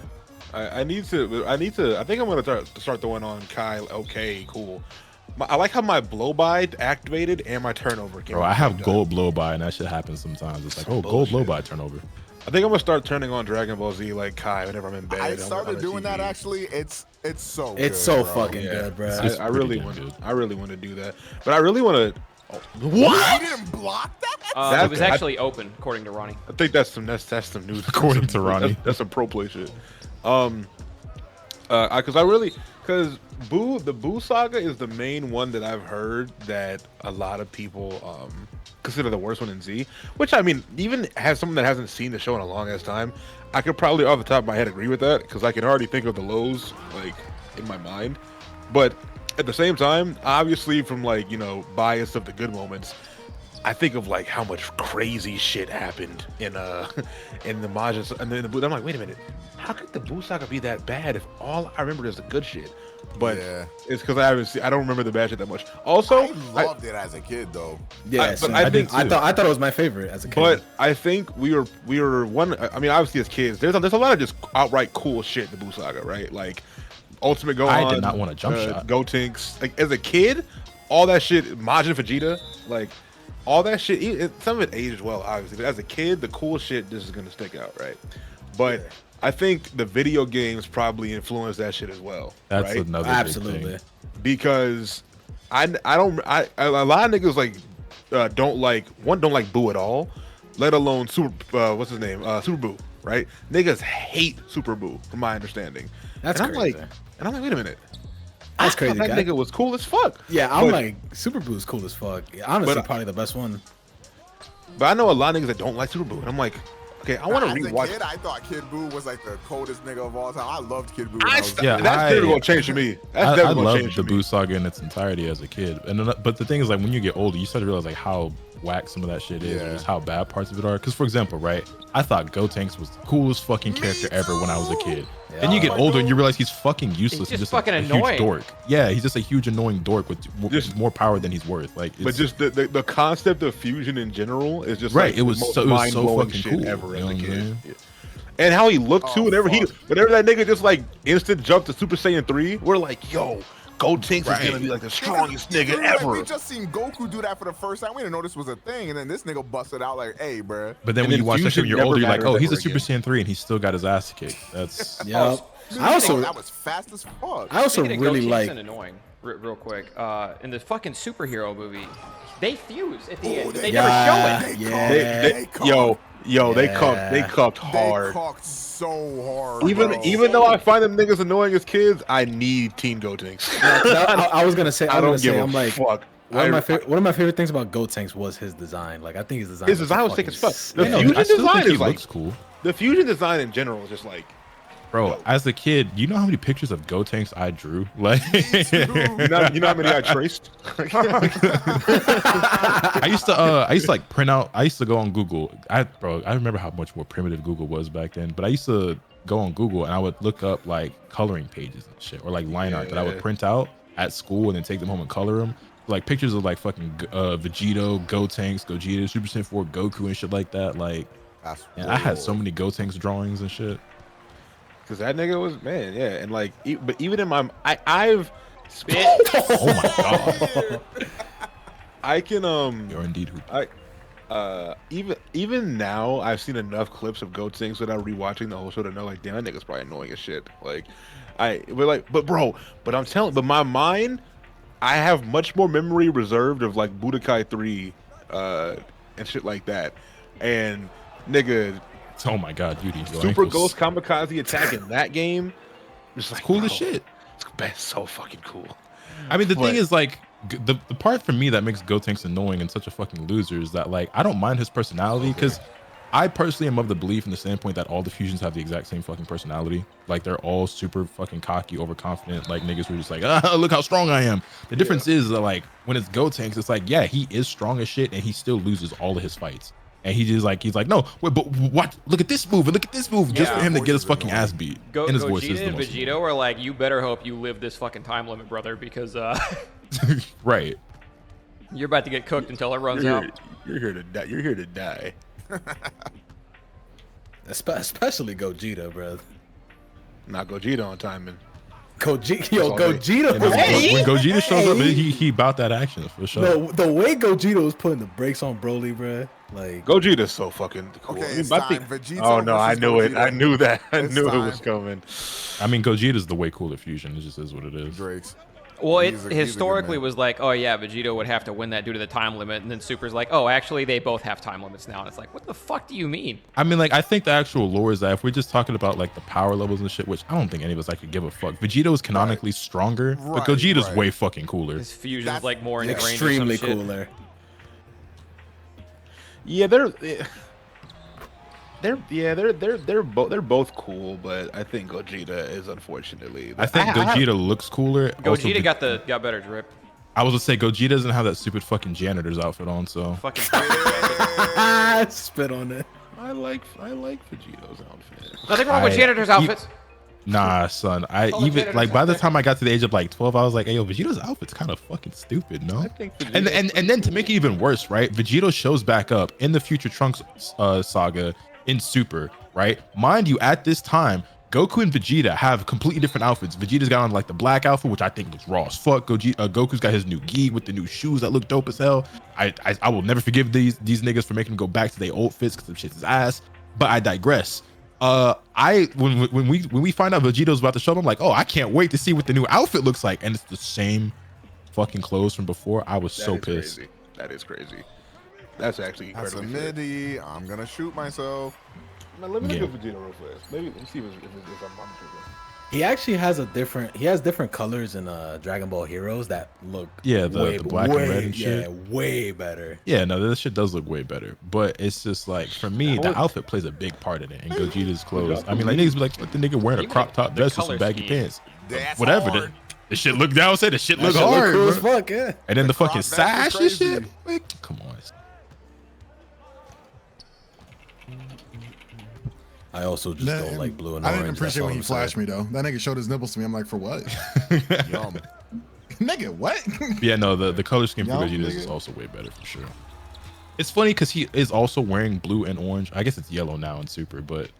S1: I need to. I think I'm gonna start throwing on Kai. Okay, cool. I like how my blow by activated and my turnover came.
S2: Bro, I have gold blow by, and that shit happens sometimes. It's like, oh, gold blow by turnover.
S1: I think I'm gonna start turning on Dragon Ball Z like Kai whenever I'm in bed.
S5: I
S1: on
S5: started
S1: the
S5: doing that
S1: TV.
S5: actually. It's so
S3: It's
S5: good,
S3: so
S5: bro.
S3: fucking good, bro.
S2: It's
S1: I really
S2: pretty
S1: want.
S2: damn good.
S1: I really want to do that, but I really want to.
S5: What? You didn't block that?
S4: It was actually open, according to Ronnie.
S1: I think that's some news.
S2: According to Ronnie.
S1: That's some pro play shit. Because the Buu saga is the main one that I've heard that a lot of people consider the worst one in Z. Which I mean, even as someone that hasn't seen the show in a long ass time, I could probably off the top of my head agree with that because I can already think of the lows like in my mind. But at the same time, obviously from like bias of the good moments, I think of like how much crazy shit happened in the Majin and then the Buu. I'm like, wait a minute, how could the Buu saga be that bad if all I remember is the good shit? But
S5: Yeah.
S1: it's because I don't remember the bad shit that much. Also,
S5: I loved it as a kid though.
S3: Yeah,
S1: but I think
S3: I thought it was my favorite as a kid.
S1: but I think we were one. I mean, obviously as kids, there's a lot of just outright cool shit in the Buu saga, right? Like Ultimate Gohan.
S2: I did not want a jump shot.
S1: Gotenks. Like as a kid, all that shit, Majin Vegeta, like all that shit, some of it aged well, obviously. But as a kid, the cool shit just is gonna stick out, right? But I think the video games probably influenced that shit as well.
S2: That's
S1: right?
S2: another
S3: Absolutely.
S1: Because a lot of niggas like don't like Boo at all, let alone Super what's his name, Super Boo, right? Niggas hate Super Boo, from my understanding.
S3: That's
S1: and
S3: crazy.
S1: I'm like, wait a minute.
S3: That's
S1: I
S3: crazy.
S1: thought that nigga was cool as fuck.
S3: Yeah, I'm like, Super Boo's cool as fuck. Yeah, honestly, probably the best one.
S1: But I know a lot of niggas that don't like Super Boo, and I'm like, okay, I want to rewatch.
S5: As a kid, I thought Kid Boo was like the coldest nigga of all time. I loved Kid Boo.
S1: That's never gonna change for me.
S2: I loved the Boo saga in its entirety as a kid, but the thing is, like, when you get older, you start to realize like how whack some of that shit is, or just how bad parts of it are. Because, for example, right, I thought Gotenks was the coolest fucking character ever when I was a kid. Yeah. Then you get older and you realize he's fucking useless.
S4: He's
S2: just
S4: fucking
S2: a
S4: annoying.
S2: huge dork. Yeah, he's just a huge annoying dork with just more power than he's worth. Like,
S1: but just the concept of fusion in general is just
S2: right.
S1: Like
S2: it was so fucking cool
S1: ever as a kid. Yeah. And how he looked too, whenever that nigga just like instant jumped to Super Saiyan 3, we're like, yo, Gotenks is gonna be like the strongest nigga ever.
S5: Like, we just seen Goku do that for the first time. We didn't know this was a thing, and then this nigga busted out like, "Hey, bro."
S2: But then when you watch that shit when you're older, you're like, "Oh, he's a Super Saiyan 3, and he still got his ass kicked." That's
S3: yeah. I also
S5: that was fast as fuck.
S3: I also really like
S4: annoying. Real quick, in the fucking superhero movie, they fuse at the end. They
S3: never
S4: show it.
S3: Yeah,
S1: they cucked hard.
S5: They cucked so hard.
S1: Even though I find them niggas annoying as kids, I need Teen Gotenks.
S3: I was gonna say,
S1: I'm like,
S3: fuck. One of my favorite things about Gotenks was his design. Like, I think his design
S1: was sick as fuck.
S2: The fusion design is like cool.
S1: The fusion design in general is just like,
S2: bro, as a kid, you know how many pictures of Gotenks I drew? Like,
S1: you know how many I traced?
S2: I used to like print out. I used to go on Google. I remember how much more primitive Google was back then. But I used to go on Google and I would look up like coloring pages and shit, or like line art that I would print out at school and then take them home and color them. Like pictures of like fucking Vegito, Gotenks, Gogeta, Super Saiyan 4, Goku, and shit like that. Like, and I had so many Gotenks drawings and shit.
S1: Cause that nigga was and like, but even in my, I've spit.
S2: Oh my god!
S1: I can
S2: You're indeed
S1: even now I've seen enough clips of Gotenks without rewatching the whole show to know like, damn, that nigga's probably annoying as shit. Like, but I'm telling, but my mind, I have much more memory reserved of like Budokai 3, and shit like that, and nigga.
S2: Oh my god, Yudi.
S1: Super Ghost Kamikaze attack in that game, it's like
S2: cool as shit.
S1: It's so fucking cool.
S2: I mean, the thing is, like, the part for me that makes Gotenks annoying and such a fucking loser is that, like, I don't mind his personality, because I personally am of the belief in the standpoint that all the fusions have the exact same fucking personality. Like, they're all super fucking cocky, overconfident, like niggas who are just like, look how strong I am. The difference is that, like, when it's Gotenks, it's like, yeah, he is strong as shit and he still loses all of his fights. And he's like, no, wait, but what? Look at this move and look at this move, just for him to get his fucking ass beat. And his voice is the
S4: and
S2: most
S4: Vegito are like, you better hope you live this fucking time limit, brother, because
S2: right,
S4: you're about to get cooked until it runs out.
S1: You're here to die. You're here to die.
S3: Especially Gogeta, bro.
S1: Not Gogeta on timing.
S3: Gogeta.
S2: When Gogeta shows up, he about that action for sure.
S3: No, the way Gogeta was putting the brakes on Broly, bro. Like,
S1: Gogeta's so fucking cool.
S5: Okay, it's time.
S1: Oh no, I knew it. I knew that. I knew it was coming.
S2: I mean, Gogeta's the way cooler fusion. It just is what it is.
S5: Drake's.
S4: Well, it historically was like, oh yeah, Vegito would have to win that due to the time limit, and then Super's like, oh, actually, they both have time limits now, and it's like, what the fuck do you mean?
S2: I mean, like, I think the actual lore is that if we're just talking about like the power levels and shit, which I don't think any of us could give a fuck. Vegito is canonically stronger, but Gogeta's way fucking cooler.
S4: His fusion's like more ingrained,
S3: extremely cooler.
S1: Yeah, they're both cool, but I think Gogeta is unfortunately.
S2: I think Gogeta looks cooler.
S4: Gogeta got better drip.
S2: I was gonna say Gogeta doesn't have that stupid fucking janitor's outfit on, so
S4: fucking
S3: spit on it.
S1: I like Vegeto's outfit.
S4: Nothing wrong with janitor's outfits.
S2: Nah, son. Even like by the time I got to the age of like 12, I was like, hey, yo, Vegeto's outfit's kind of fucking stupid, no?
S1: I think
S2: and then to make it even worse, right? Vegito shows back up in the Future Trunks saga in Super, right? Mind you, at this time, Goku and Vegeta have completely different outfits. Vegeta's got on like the black outfit, which I think looks raw as fuck. Goku's got his new gi with the new shoes that look dope as hell. I will never forgive these niggas for making them go back to their old fits because them shit's his ass. But I digress. When we find out Vegeto's about to show up, I'm like, oh, I can't wait to see what the new outfit looks like, and it's the same fucking clothes from before. I was so pissed.
S1: Crazy. That is crazy. That's actually
S5: That's a
S1: incredibly
S5: midi. I'm gonna shoot myself.
S1: Now, let me look at Vegeta real fast. Maybe let's see if I'm tripping.
S3: He actually has different colors in Dragon Ball Heroes that look
S2: the black and red and shit.
S3: Yeah, way better.
S2: Yeah, no, this shit does look way better. But it's just like, for me, the outfit plays a big part in it. And Gogeta's clothes. I mean, like niggas be like, what the nigga wearing a crop top vest with some baggy pants?
S5: That's
S2: Whatever.
S5: hard.
S2: The shit look down. Say the shit look
S3: That shit
S2: hard.
S3: cool
S2: Bro.
S3: as fuck, yeah.
S2: And then the fucking
S5: crop vest is
S2: sash and shit.
S5: crazy.
S2: Like, come on.
S3: I also just don't like blue and
S6: I
S3: orange.
S6: didn't appreciate when he flashed me though. That nigga showed his nipples to me. I'm like, for what?
S5: Yum.
S6: Nigga, what?
S2: Yeah, no, the color scheme for
S6: Y'all
S2: Vegeta is
S6: nigga.
S2: also way better for sure. It's funny because he is also wearing blue and orange. I guess it's yellow now in Super, but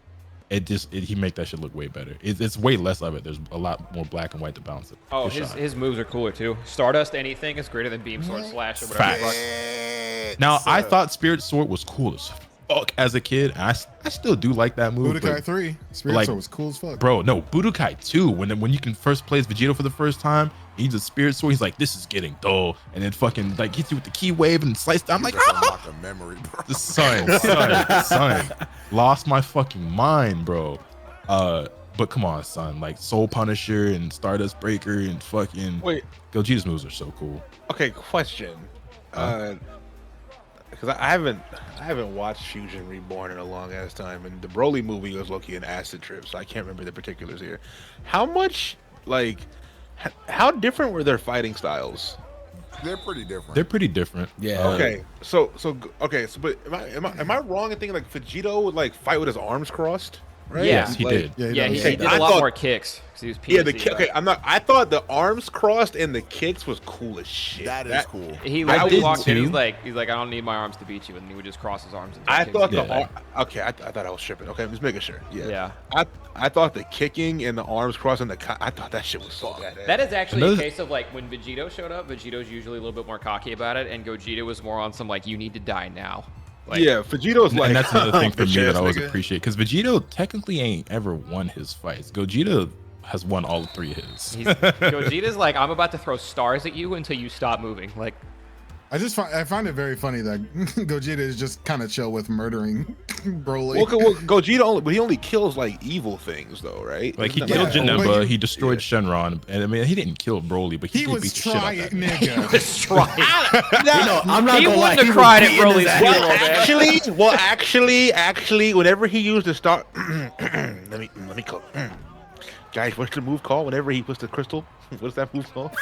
S2: he make that shit look way better. It's way less of it. There's a lot more black and white to balance it.
S4: Oh,
S2: Good shot.
S4: his moves are cooler too. Stardust anything is greater than Beam Sword Slash or whatever. the fuck.
S2: Now I thought Spirit Sword was cool as fuck as a kid. And I still do like that move.
S6: Budokai
S2: but,
S6: 3. Spirit
S2: like,
S6: Sword was cool as fuck.
S2: bro, no, Budokai 2. When you can first play as Vegeta for the first time, he uses Spirit Sword. He's like, this is getting dull, and then fucking like hits you with the key wave and slice. I'm like,
S5: Just
S2: ah!
S5: unlock a memory, bro.
S2: The son, lost my fucking mind, bro. But come on, son, like Soul Punisher and Stardust Breaker and fucking
S1: Wait.
S2: Gogeta's moves are so cool.
S1: Okay, question. Because I haven't watched Fusion Reborn in a long ass time, and the Broly movie was low-key an acid trip, so I can't remember the particulars here. How much, like, how different were their fighting styles?
S5: They're pretty different.
S2: They're pretty different.
S3: Yeah.
S1: Okay, but am I wrong in thinking like Vegeta would like fight with his arms crossed? Right?
S4: Yeah.
S2: Yes, he
S1: Like,
S2: did.
S4: Yeah, he
S6: does.
S4: did
S1: I
S4: a lot
S1: thought-
S4: more kicks because he was PNC.
S1: Yeah, the kick. Okay, I thought the arms crossed and the kicks was cool as shit.
S5: That is cool.
S4: He
S2: I
S4: literally
S2: did
S4: walked in.
S2: too.
S4: He's like, I don't need my arms to beat you, and he would just cross his arms. And
S1: I
S4: kick
S1: thought
S4: you.
S1: the I thought I was tripping. Okay, I'm just making sure.
S4: Yeah.
S1: I thought the kicking and the arms crossing I thought that shit was so badass.
S4: That is actually
S2: Another-
S4: a case of like when Vegito showed up. Vegito's usually a little bit more cocky about it, and Gogeta was more on some like, you need to die now. Like,
S1: yeah, Vegito's like.
S2: And that's another thing for me that I always
S1: nigga.
S2: appreciate, because Vegito technically ain't ever won his fights. Gogeta has won all 3 of his.
S4: Gogeta's like, I'm about to throw stars at you until you stop moving. Like,
S6: I find it very funny that Gogeta is just kind of chill with murdering Broly.
S1: Well, Gogeta he only kills like evil things though, right?
S2: Like, he
S1: Isn't that
S2: killed
S6: Yeah,
S2: Janemba,
S6: but
S2: he destroyed Shenron, and I mean, he didn't kill Broly, but he
S6: he
S2: did
S6: was
S2: beat the shit out
S6: trying,
S2: of that nigga.
S6: nigga.
S4: just try.
S3: I'm not
S4: He
S3: gonna lie,
S4: wouldn't have
S3: was
S4: cried at
S3: beating
S4: Broly's
S3: his ass.
S4: funeral, man.
S1: actually, whenever he used the star, let me call. Guys, what's the move called? Whenever he puts the crystal, what's that move called?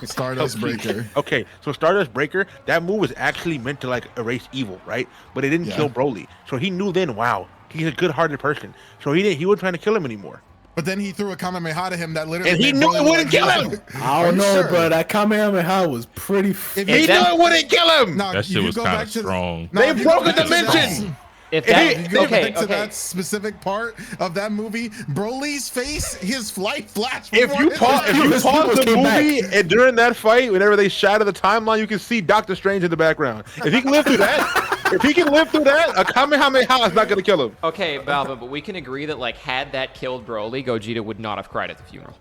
S6: Stardust Breaker.
S1: Okay, so Stardust Breaker, that move was actually meant to like erase evil, right? But it didn't
S6: Yeah.
S1: kill Broly, so he knew then, wow, he's a good-hearted person. So he wasn't trying to kill him anymore.
S6: But then he threw a Kamehameha to him that literally.
S1: And he
S6: made
S1: knew
S6: Broly
S1: it wouldn't
S6: like-
S1: kill him.
S3: I
S6: Are
S3: don't
S6: you
S3: know,
S6: sure?
S3: bro. That Kamehameha was pretty.
S6: If
S1: He
S6: you
S1: knew
S6: go-
S1: it wouldn't kill him.
S6: No,
S2: That
S6: if
S2: shit
S6: you
S2: was
S6: go
S2: kind
S6: back
S2: of
S6: to-
S2: strong.
S6: No,
S1: They
S6: if you
S1: broke
S6: go
S1: a
S6: back to that-
S1: dimension.
S4: If
S1: If
S4: that,
S1: he-
S6: If you go
S4: okay,
S6: back to
S4: okay.
S6: that specific part of that movie, Broly's face, his light flashed.
S1: If you pause the movie and during that fight, whenever they shatter the timeline, you can see Doctor Strange in the background. If he can live through that, a Kamehameha is not gonna kill him.
S4: Okay, Balvin, but we can agree that like had that killed Broly, Gogeta would not have cried at the funeral.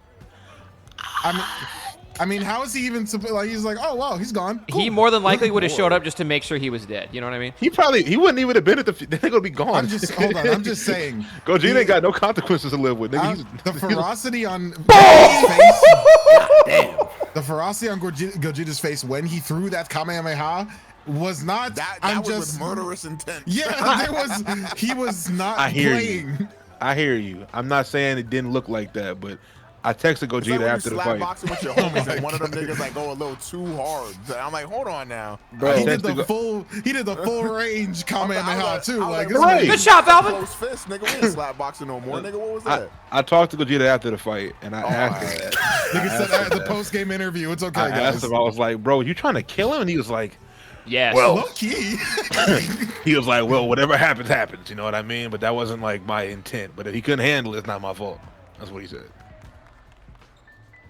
S6: I mean, how is he even like? He's like, oh wow, he's gone.
S4: He
S6: Cool.
S4: more than likely would have showed up just to make sure he was dead. You know what I mean?
S1: He wouldn't even have been at the. They're gonna be gone.
S6: I'm just hold on. I'm just saying.
S1: Gogeta ain't got no consequences to live with. Nigga,
S6: The ferocity on Gogeta's face. The ferocity on Gogeta's face when he threw that Kamehameha was not.
S5: That
S6: I'm
S5: was
S6: just
S5: with murderous intent.
S6: Yeah, he was not
S1: I hear
S6: playing.
S1: you. I hear you. I'm not saying it didn't look like that, but I texted
S5: It's like
S1: Gogeta
S5: when
S1: after
S5: you
S1: the
S5: slap
S1: fight.
S5: boxing with your homies and one of them niggas like go a little too hard. I'm like, hold on now.
S3: Bro,
S6: He did the full range Kamehameha too. Like this
S1: Right.
S6: nigga-
S4: Good shot, Balvin.
S5: Close fist, nigga. We ain't slap boxing no more, nigga. What was that?
S1: I talked to Gogeta after the fight, and I asked him.
S6: Nigga said at the post game interview, it's okay,
S1: I
S6: guys.
S1: asked him. I was like, "Bro, you trying to kill him?" And he was like,
S4: Yes.
S1: Well,
S6: Low key.
S1: he was like, well, whatever happens, happens. You know what I mean? But that wasn't like my intent. But if he couldn't handle it, it's not my fault. That's what he said.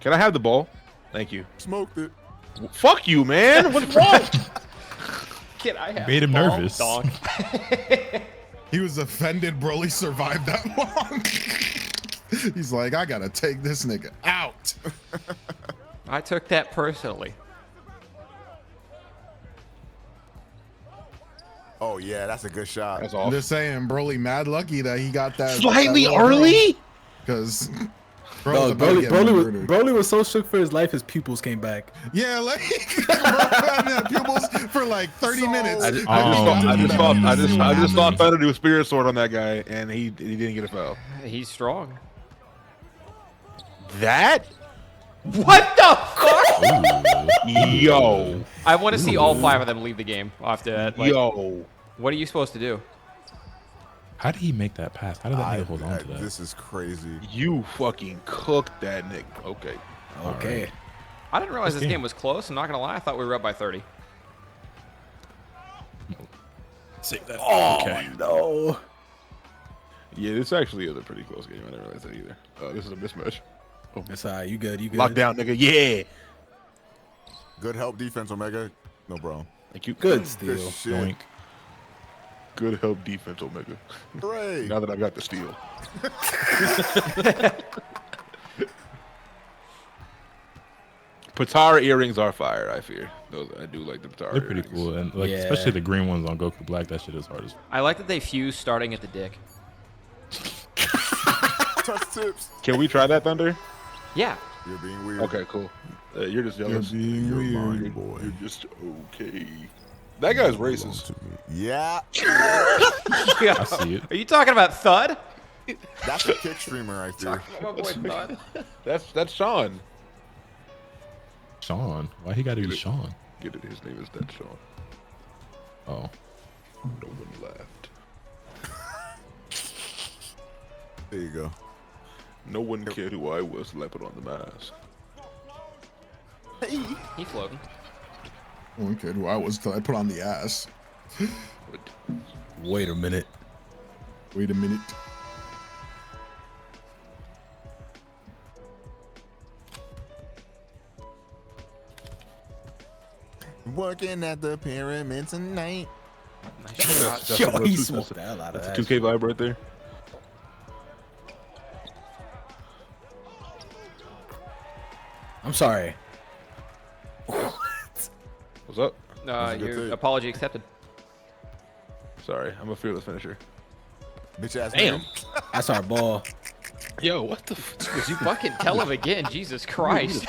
S1: Can I have the ball? Thank you.
S5: Smoked it.
S1: Fuck you, man. What's wrong?
S4: Kid, I have
S2: Made him
S4: ball,
S2: nervous.
S4: Dog.
S6: He was offended Broly survived that long. He's like, I gotta take this nigga out.
S4: I took that personally.
S5: Oh yeah, that's a good shot.
S1: That's
S6: I'm
S1: all.
S6: just saying, Broly mad lucky that he got that
S1: Slightly early?
S6: Because
S3: Broly was so shook for his life, his pupils came back.
S6: Yeah, like pupils for like 30 minutes.
S1: I just saw Thunder do a spirit sword on that guy, and he didn't get a foul.
S4: He's strong.
S1: That?
S4: What the fuck?
S1: Yo.
S4: I want to see all 5 of them leave the game after that. Like,
S1: Yo.
S4: what are you supposed to do?
S2: How did he make that pass? How did that nigga hold on to that?
S5: This is crazy.
S1: You fucking cooked that nigga. Okay.
S3: Okay.
S2: Right.
S4: I didn't realize
S2: This
S4: this
S2: game
S4: game was close. I'm not gonna lie. I thought we were up by 30.
S2: Save that.
S3: Oh
S2: Okay.
S3: no.
S1: Yeah, this actually is a pretty close game. I didn't realize that either. This is a mismatch.
S3: That's all right. You good? You good?
S1: Lockdown, nigga. Yeah.
S5: Good help defense, Omega. No problem.
S1: Thank you.
S3: Good
S5: Good
S3: steal.
S5: shit.
S2: Yoink.
S1: Good help defense, Omega.
S5: Hooray.
S1: Now that I got the steal. Patara earrings are fire, I fear. Those I do like the Patara
S2: They're pretty
S1: earrings.
S2: cool, and like
S3: Yeah.
S2: especially the green ones on Goku Black. That shit is hard as.
S4: I like that they fuse starting at the dick.
S5: Touch tips.
S1: Can we try that, Thunder?
S4: Yeah.
S5: You're being weird.
S1: Okay, cool. You're just jealous.
S5: You're mine, boy.
S1: You're just okay. That guy's racist.
S5: Yeah.
S2: I see it.
S4: Are you talking about Thud?
S5: That's a kick streamer right there.
S4: My boy Thud.
S1: That's Sean.
S2: Sean. Why he got to be Sean?
S1: Get it. His name is that Sean.
S2: Oh.
S1: No one laughed.
S5: There you go.
S1: No one cared who I was till I put on the mask.
S4: He floating.
S6: Okay, who I was till I put on the ass.
S3: Wait a minute.
S6: Wait a minute.
S5: Working at the pyramid tonight.
S1: That's
S3: Yo,
S1: a
S3: he
S1: two-
S3: smoked the hell out of
S1: that's a
S3: that.
S1: 2K vibe right there.
S3: I'm sorry.
S1: What's up?
S5: That's a good
S4: Your
S5: take.
S4: apology accepted.
S1: Sorry, I'm a fearless finisher.
S5: Bitch ass
S1: Damn.
S5: nigga.
S3: That's our ball.
S1: Yo, what the? F
S4: You fucking tell him again. Jesus Christ.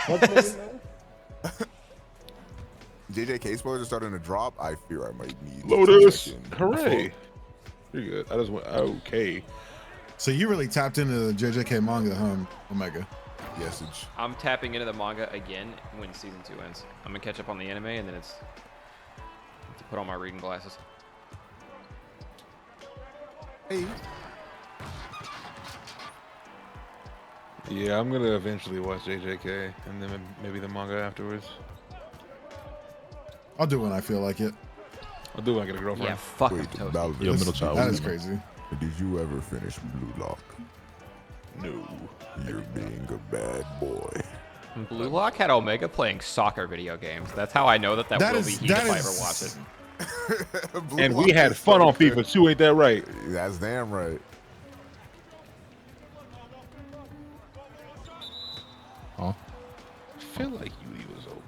S5: JJK spoilers are starting to drop. I fear I might need
S1: Lotus,
S5: 2 seconds.
S1: hooray! You're good. I just went okay.
S6: So you really tapped into the JJK manga, huh, Omega?
S5: Yesage.
S4: I'm tapping into the manga again when season 2 ends. I'm gonna catch up on the anime and then it's to put on my reading glasses.
S5: Hey.
S1: Yeah, I'm gonna eventually watch JJK and then maybe the manga afterwards.
S6: I'll do when I feel like it.
S1: I'll do when I get a girlfriend.
S4: Yeah, fuck I'm
S5: Wait,
S4: toasted.
S5: Balvin,
S2: Yo, middle child.
S6: That is crazy.
S5: did you ever finish Blue Lock?
S1: No.
S5: You're being a bad boy.
S4: Blue Lock had Omega playing soccer video games. That's how I know that
S6: That
S4: will
S6: is-
S4: be heat if
S6: that
S4: I
S6: is-
S4: ever watch it.
S5: Blue
S1: And
S5: Lock
S1: we had
S5: is
S1: fun on
S5: so good.
S1: FIFA too, ain't that right?
S5: That's damn right.
S2: Huh?
S1: I feel like Yudi was open.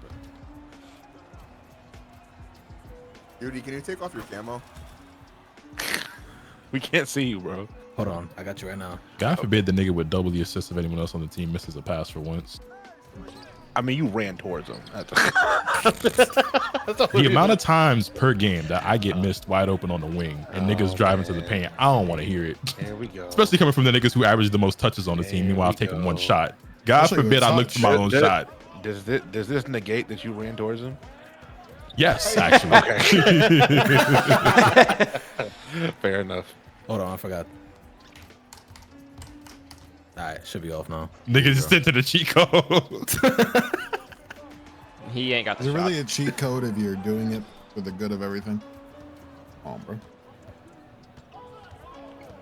S5: Yudi, can you take off your camo?
S1: We can't see you, bro.
S3: Hold on. I got you right now.
S2: God forbid the nigga would double the assist if anyone else on the team misses a pass for once.
S1: I mean, you ran towards him.
S2: The amount of times per game that I get missed wide open on the wing and niggas driving to the paint, I don't want to hear it.
S1: There we go.
S2: Especially coming from the niggas who average the most touches on the team. Meanwhile, I've taken one shot. God
S6: Especially
S2: forbid
S6: with
S2: I look
S6: touch.
S2: for my own shot.
S1: Does this negate that you ran towards him?
S2: Yes, actually.
S1: Fair enough.
S3: Hold on. I forgot. All right. Should be off now.
S2: Nigga just into the cheat code.
S4: He ain't got the
S6: Is it
S4: shot.
S6: really a cheat code if you're doing it for the good of everything. Come on, bro.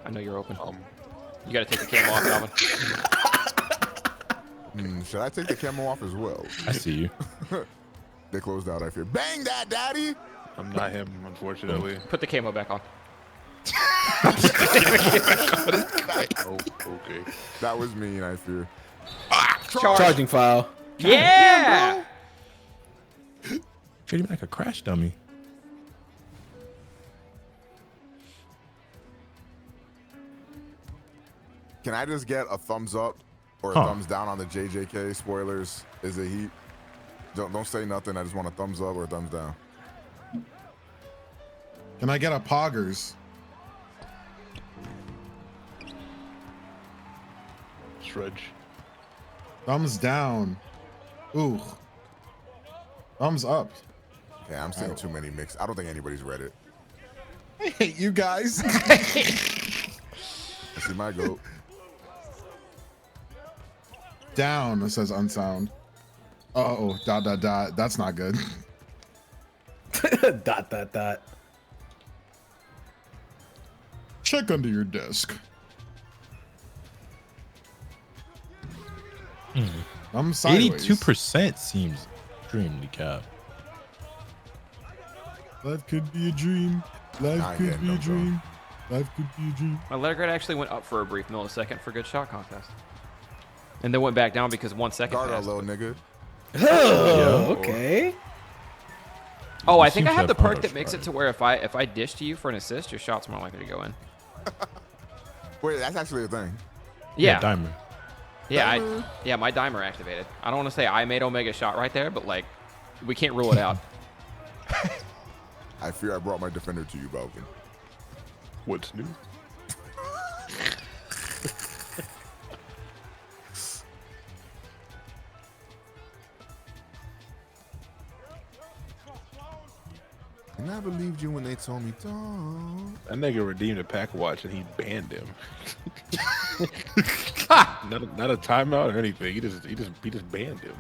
S4: I know you're open. You gotta take the camo off, Calvin.
S5: Should I take the camo off as well?
S2: I see you.
S5: They closed out, I fear. Bang that, daddy!
S1: I'm not him, unfortunately.
S4: Put the camo back on.
S1: Oh, okay.
S5: That was mean, I fear.
S3: Charging file.
S4: Yeah!
S2: Treat him like a crash dummy.
S5: Can I just get a thumbs up or a thumbs down on the JJK spoilers? Is it heat? Don't say nothing. I just want a thumbs up or a thumbs down.
S6: Can I get a poggers?
S1: Stretch.
S6: Thumbs down. Ooh. Thumbs up.
S5: Okay, I'm seeing too many mixed. I don't think anybody's read it.
S6: I hate you guys.
S5: I see my goat.
S6: Down, it says unsound. Uh-oh, dot, dot, dot. That's not good.
S3: Dot, dot, dot.
S6: Check under your desk. I'm sideways.
S2: 82% seems extremely cap.
S6: Life could be a dream. Life could be a dream. Life could be a dream.
S4: My letter grade actually went up for a brief millisecond for good shot contest. And then went back down because 1 second
S5: Guard our
S4: passed.
S5: little nigga.
S3: Oh, okay.
S4: Oh, I
S2: You
S4: think
S2: seem
S4: I
S2: to
S4: have the
S2: have
S4: perk
S2: powers,
S4: that makes it
S2: right?
S4: to where if I dish to you for an assist, your shot's more likely to go in.
S5: Wait, that's actually a thing.
S4: Yeah.
S2: Dimer.
S4: Yeah, my dimer activated. I don't want to say I made Omega shot right there, but like, we can't rule it out.
S5: I fear I brought my defender to you, Balvin.
S1: What's new?
S5: And I believed you when they told me don't.
S1: That nigga redeemed a pack watch and he banned him. not a timeout or anything. He just banned him.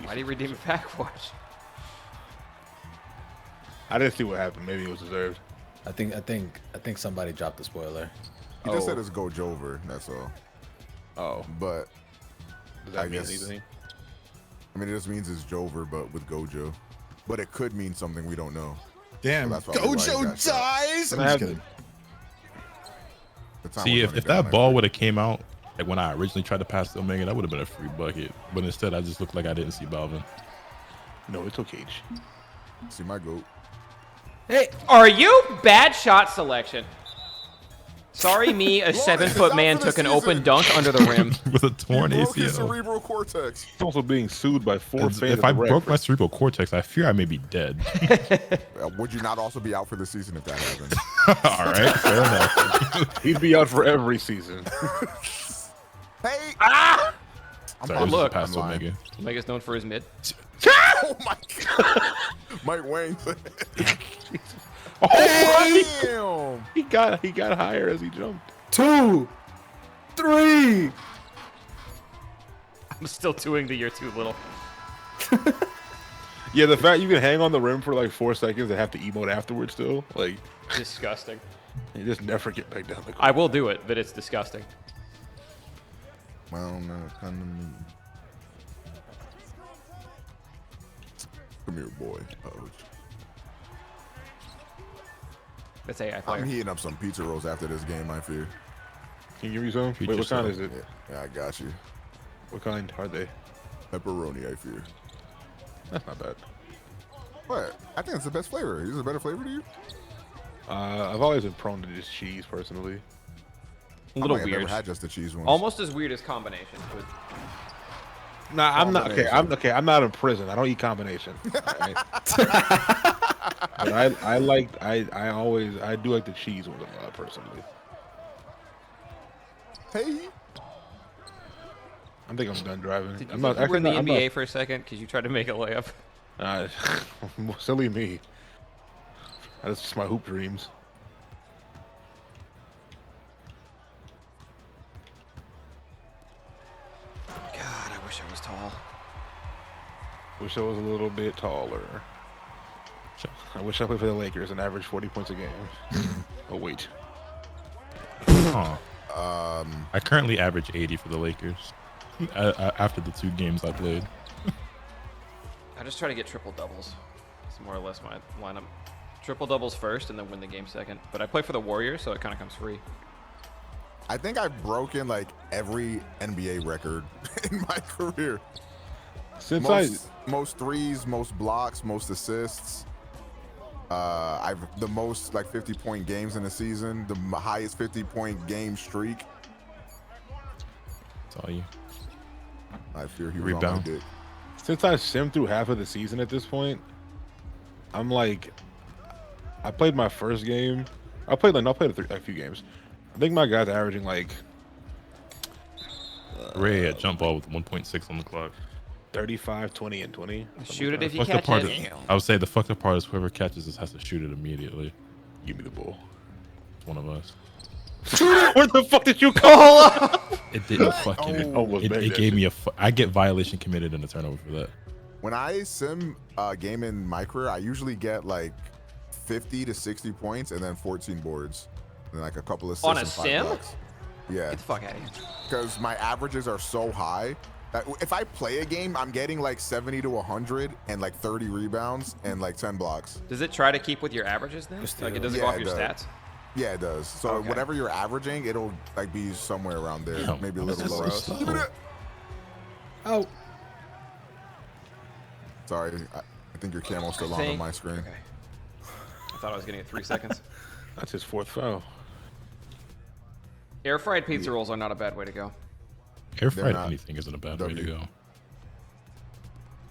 S4: Why'd he redeem a pack watch?
S1: I didn't see what happened. Maybe it was deserved.
S3: I think somebody dropped the spoiler.
S5: He just said it's Gojo over, that's all.
S1: Oh,
S5: But
S1: does that
S5: I
S1: mean
S5: guess-
S1: anything?
S5: I mean, it just means it's Jover, but with Gojo. But it could mean something we don't know.
S6: Damn,
S5: So that's probably why he
S6: Gojo
S5: got shot.
S6: dies. I'm
S1: I
S6: just
S1: have
S6: kidding.
S5: The time
S2: See,
S5: was
S2: if
S5: running down,
S2: that ball would have came out like when I originally tried to pass the Omega, that would have been a free bucket. But instead, I just looked like I didn't see Balvin.
S1: No, it's okay.
S5: See my goat.
S4: Hey, are you bad shot selection? Sorry, me, a
S5: Lawrence
S4: 7
S5: is
S4: foot
S5: out
S4: man,
S5: for the
S4: took an
S5: season.
S4: open dunk under the rim.
S2: With a torn
S5: He broke his
S2: ACL.
S5: cerebral cortex.
S1: He's also being sued by 4 fans.
S2: If I broke my cerebral cortex, I fear I may be dead.
S5: Would you not also be out for the season if that happened?
S2: All right, fair enough.
S1: He'd be out for every season.
S5: Hey!
S4: Ah!
S2: Sorry,
S5: I'm
S2: this is
S4: look,
S2: a pass to
S5: I'm lying.
S2: Omega.
S4: Omega's known for his mid.
S5: Oh my god! Mike Wayne.
S1: Oh,
S5: Damn!
S1: he got higher as he jumped.
S3: 2, 3.
S4: I'm still doing the you're too little.
S1: Yeah, the fact you can hang on the rim for like 4 seconds and have to emote afterwards still, like,
S4: Disgusting.
S1: you just never get back down the court.
S4: I will do it, but it's disgusting.
S5: Well, no, come to me. Come here, boy.
S4: That's AI
S5: I'm
S4: player.
S5: heating up some pizza rolls after this game, I fear.
S1: Can you give me some? Wait,
S2: Feature
S1: what kind
S2: some.
S1: is it?
S5: Yeah, I got you.
S1: What kind are they?
S5: Pepperoni, I fear.
S1: That's not bad.
S5: What? I think it's the best flavor. Is it a better flavor to you?
S1: I've always been prone to just cheese, personally.
S4: A little
S5: I've
S4: weird.
S5: never had just the cheese ones.
S4: Almost as weird as combination. But
S1: Nah, I'm not okay.
S5: Combination.
S1: I'm not in prison. I don't eat combination. Alright? But I do like the cheese ones a lot, personally.
S5: Hey.
S1: I think I'm done driving.
S4: did you
S1: I'm
S4: think
S1: not
S4: you were in the
S1: I'm
S4: NBA for a second because you tried to make a layup?
S1: not, silly me. That's just my hoop dreams.
S4: God, I wish I was tall.
S1: Wish I was a little bit taller. I wish I played for the Lakers and averaged 40 points a game. Oh wait.
S2: Huh. I currently average 80 for the Lakers after the 2 games I played.
S4: I just try to get triple doubles. It's more or less my lineup. Triple doubles first and then win the game second. But I play for the Warriors, so it kind of comes free.
S5: I think I've broken like every NBA record in my career.
S1: Since
S5: most threes, most blocks, most assists. I've the most like 50-point games in a season, the highest 50-point game streak.
S2: That's all you.
S5: I fear he was on my dick.
S1: Since I simmed through half of the season at this point, I'm like, I played my first game. I played a few games. I think my guy's averaging like
S2: Ray at jump ball with 1.6 on the clock.
S1: 35, 20, and 20.
S4: Shoot it if you
S2: Fucked up
S4: catch
S2: part
S4: it.
S2: I would say the fucked up part is whoever catches this has to shoot it immediately.
S1: Give me the ball.
S2: It's one of us.
S1: Where the fuck did you call up?
S2: It didn't fucking. It gave me a. I get violation committed and a turnover for that.
S5: When I sim a game in my career, I usually get like 50 to 60 points and then 14 boards and like a couple of assists
S4: On a
S5: and 5
S4: sim?
S5: blocks. Yeah,
S4: Get the fuck out of here.
S5: because my averages are so high that if I play a game, I'm getting like 70 to 100 and like 30 rebounds and like 10 blocks.
S4: Does it try to keep with your averages then? Like it doesn't go
S5: Yeah,
S4: off your
S5: it does.
S4: stats?
S5: Yeah, it does. So
S4: Okay.
S5: whatever you're averaging, it'll like be somewhere around there,
S2: Damn,
S5: maybe a
S2: this
S5: little
S2: is so
S5: lower.
S2: slow.
S5: Give me that.
S3: Oh,
S5: Sorry, I think your camo's still on my screen.
S4: Okay. I thought I was getting it 3 seconds.
S1: That's his 4th foul.
S4: Air fried pizza rolls are not a bad way to go.
S2: Air fried
S5: not
S2: anything isn't a bad way to
S5: W.
S2: go.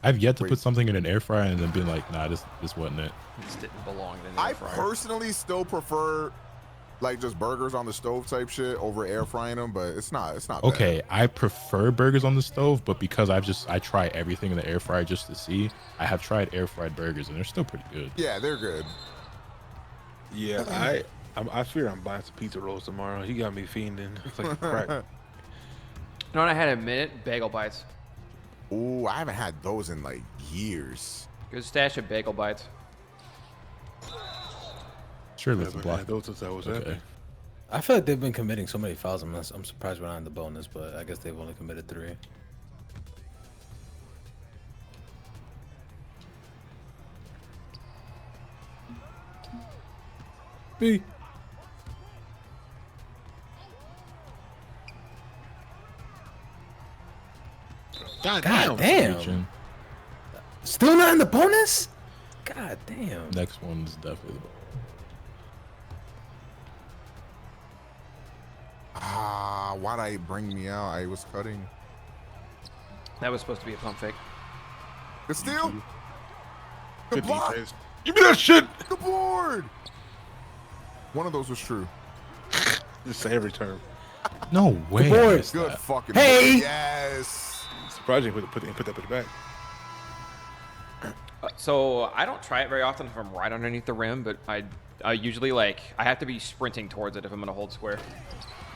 S2: I've yet to
S5: Wait.
S2: put something in an air fryer and then been like, nah, this wasn't it.
S4: It just didn't belong in an
S5: I
S4: air fryer.
S5: personally still prefer like just burgers on the stove type shit over air frying them, but it's not bad.
S2: Okay, I prefer burgers on the stove, but because I try everything in the air fryer just to see, I have tried air fried burgers and they're still pretty good.
S5: Yeah, they're good.
S1: Yeah, I fear I'm buying some pizza rolls tomorrow. He got me fiending. It's like crack.
S4: You know what I had in a minute? Bagel bites.
S5: Ooh, I haven't had those in like years.
S4: Good stash of bagel bites.
S2: Sure, let's
S1: Never
S2: block.
S1: had those since I was
S2: Okay.
S1: happy.
S3: I feel like they've been committing so many fouls. I'm surprised we're not in the bonus, but I guess they've only committed 3. B.
S1: God
S3: God
S1: damn.
S3: damn.
S2: Reaching.
S3: Still not in the bonus? God damn.
S2: Next one is definitely the
S5: Ah, why'd I bring me out? I was cutting.
S4: That was supposed to be a pump fake.
S5: The steal. The
S1: Good
S5: block.
S1: defense. Give me that shit.
S5: The board. One of those was true.
S1: Just say every term.
S2: No way.
S3: boy.
S2: I missed
S5: Good
S2: that.
S5: fucking.
S3: Hey!
S5: board. Yes.
S1: Surprising put that bitch back.
S4: So I don't try it very often if I'm right underneath the rim, but I usually like I have to be sprinting towards it if I'm gonna hold square.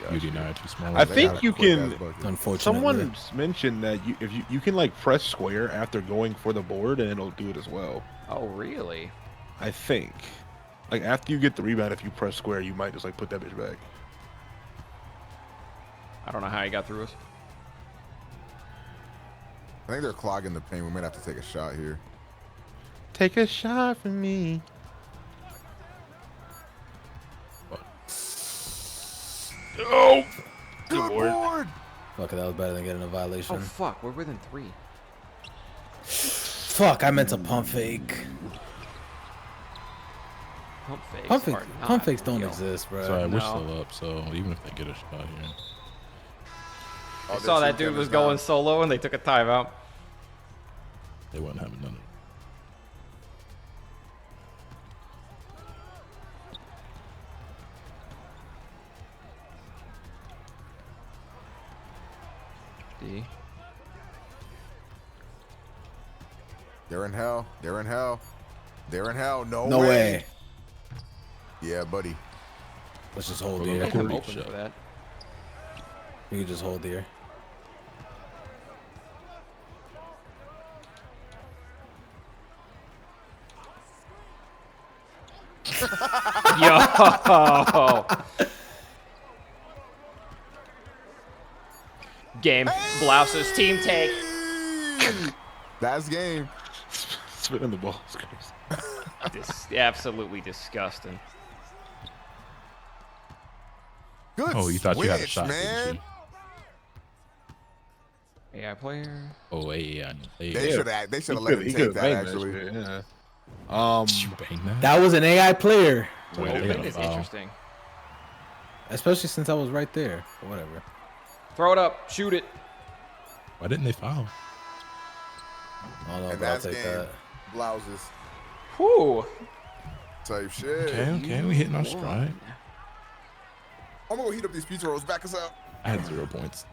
S2: Beauty now too small.
S1: I
S5: They
S1: think
S5: got a
S1: you
S5: quick
S1: can.
S5: ass bucket.
S3: Unfortunately.
S1: Someone mentioned that if you can like press square after going for the board and it'll do it as well.
S4: Oh really?
S1: I think. Like after you get the rebound, if you press square, you might just like put that bitch back.
S4: I don't know how he got through us.
S5: I think they're clogging the paint. We might have to take a shot here.
S1: Take a shot from me. Oh,
S5: Good
S1: board.
S5: board.
S3: Fuck it, that was better than getting a violation.
S4: Oh fuck, we're within 3.
S3: Fuck, I meant to pump fake.
S4: Pump fakes.
S3: Pump,
S4: are not
S3: pump fakes don't
S4: real.
S3: exist, bro.
S2: Sorry, we're
S4: No.
S2: still up, so even if they get a shot here.
S5: Oh,
S4: I
S5: this
S4: saw that
S5: weekend
S4: dude was
S5: is
S4: going
S5: down.
S4: solo and they took a timeout.
S2: They wouldn't have done it.
S4: D.
S5: They're in hell. They're in hell. They're in hell. No,
S3: No way.
S5: Yeah, buddy.
S3: Let's just hold
S2: We're
S3: here.
S2: gonna
S4: I'm
S2: Reach
S4: open
S2: shot.
S4: for that.
S3: We can just hold here.
S4: Oh. Game. Blouses. Team take.
S5: That's game.
S1: Spinning the ball is crazy.
S4: Absolutely disgusting.
S5: Good
S2: Oh, you thought you had a
S5: switch,
S2: shot,
S5: man.
S2: didn't you?
S4: AI player.
S2: Oh, yeah.
S5: They should have let him take that, actually.
S1: Shit, yeah.
S2: You bang that?
S3: That was an AI player.
S2: Wait,
S4: Oh,
S2: they got
S4: that
S2: a
S4: is
S2: foul.
S4: interesting.
S3: Especially since I was right there. Or whatever.
S4: Throw it up. Shoot it.
S2: Why didn't they foul?
S3: I don't know,
S5: And
S3: but I'll
S5: that's
S3: take
S5: game.
S3: that.
S5: Blouses
S4: Whew.
S5: type shit.
S2: Okay, we hitting our stride.
S5: I'm gonna go heat up these pizza rolls. Back us up.
S2: I had 0 points.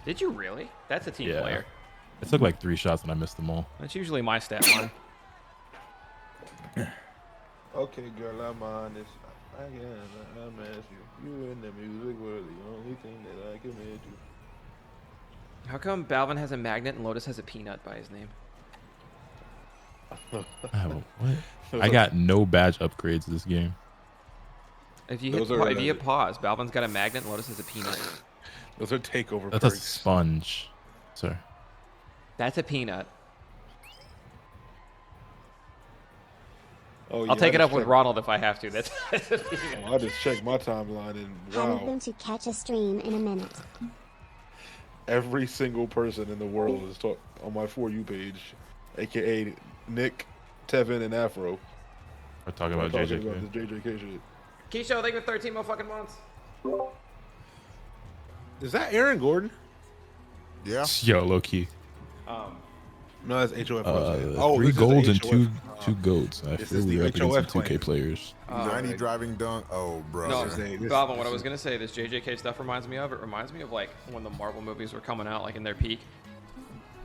S4: Did you really? That's a team
S2: Yeah.
S4: player.
S2: It took like 3 shots and I missed them all.
S4: That's usually my stat line.
S1: Okay, girl, I'm honest. I'm ask you. You in the music world, the only thing that I commit to.
S4: How come Balvin has a magnet and Lotus has a peanut by his name?
S2: I have a, what? I got no badge upgrades this game.
S4: If you
S1: Those
S4: hit,
S1: are
S4: if you hit
S1: related.
S4: pause, Balvin's got a magnet and Lotus has a peanut.
S1: Those are takeover
S2: That's a
S1: perks.
S2: sponge, sir.
S4: That's a peanut.
S1: Oh, yeah,
S4: I'll take
S1: I
S4: it up
S1: just
S4: with
S1: checked-
S4: Ronald if I have to. That's a peanut.
S1: Oh, I just checked my timeline and
S7: Haven't
S1: wow,
S7: been to catch a stream in a minute.
S1: every single person in the world is on my For You page, aka Nick, Tevin, and Afro.
S2: We're talking about
S1: Talking
S2: JJK.
S1: about this JJK shit.
S4: Keisho, thank you for 13 motherfucking months.
S1: Is that Aaron Gordon?
S5: Yeah.
S2: Yo, low key.
S1: No, that's HOF.
S2: 3
S1: this is
S2: golds
S1: the
S2: and
S1: HOF.
S2: two goats. I
S1: this
S2: feel
S1: is
S2: we're
S1: the
S2: up against some
S1: HOF
S2: 2K
S1: clan.
S2: players.
S5: 90 driving dunk. Oh, bro.
S4: No,
S1: This is-
S4: Balvin, what I
S1: this
S4: was gonna say, this JJK stuff reminds me of. It reminds me of like when the Marvel movies were coming out, like in their peak.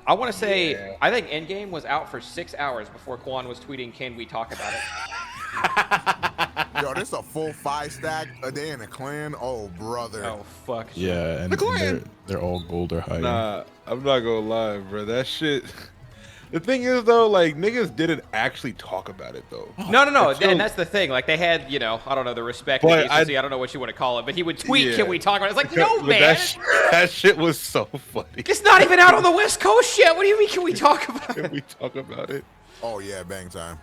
S4: I want to say,
S1: Yeah.
S4: I think Endgame was out for 6 hours before Kwan was tweeting, "Can we talk about it?"
S5: Yo, this is a full 5 stack a day in a clan. Oh, brother.
S4: Oh fuck.
S2: Yeah, and they're all gold or higher.
S1: Nah, I'm not gonna lie, bro. That shit. The thing is though, like niggas didn't actually talk about it though.
S4: No,
S1: It's so-
S4: and that's the thing. Like they had, you know, I don't know, the respect, the
S1: But
S4: decency, I don't know what you want to call it, but he would tweet,
S1: Yeah.
S4: "Can we talk about it?" It's like, no,
S1: But
S4: man,
S1: that shit was so funny.
S4: it's not even out on the West Coast yet. What do you mean? Can we talk about
S1: Can
S4: it?
S1: we talk about it?
S5: Oh, yeah, bang time.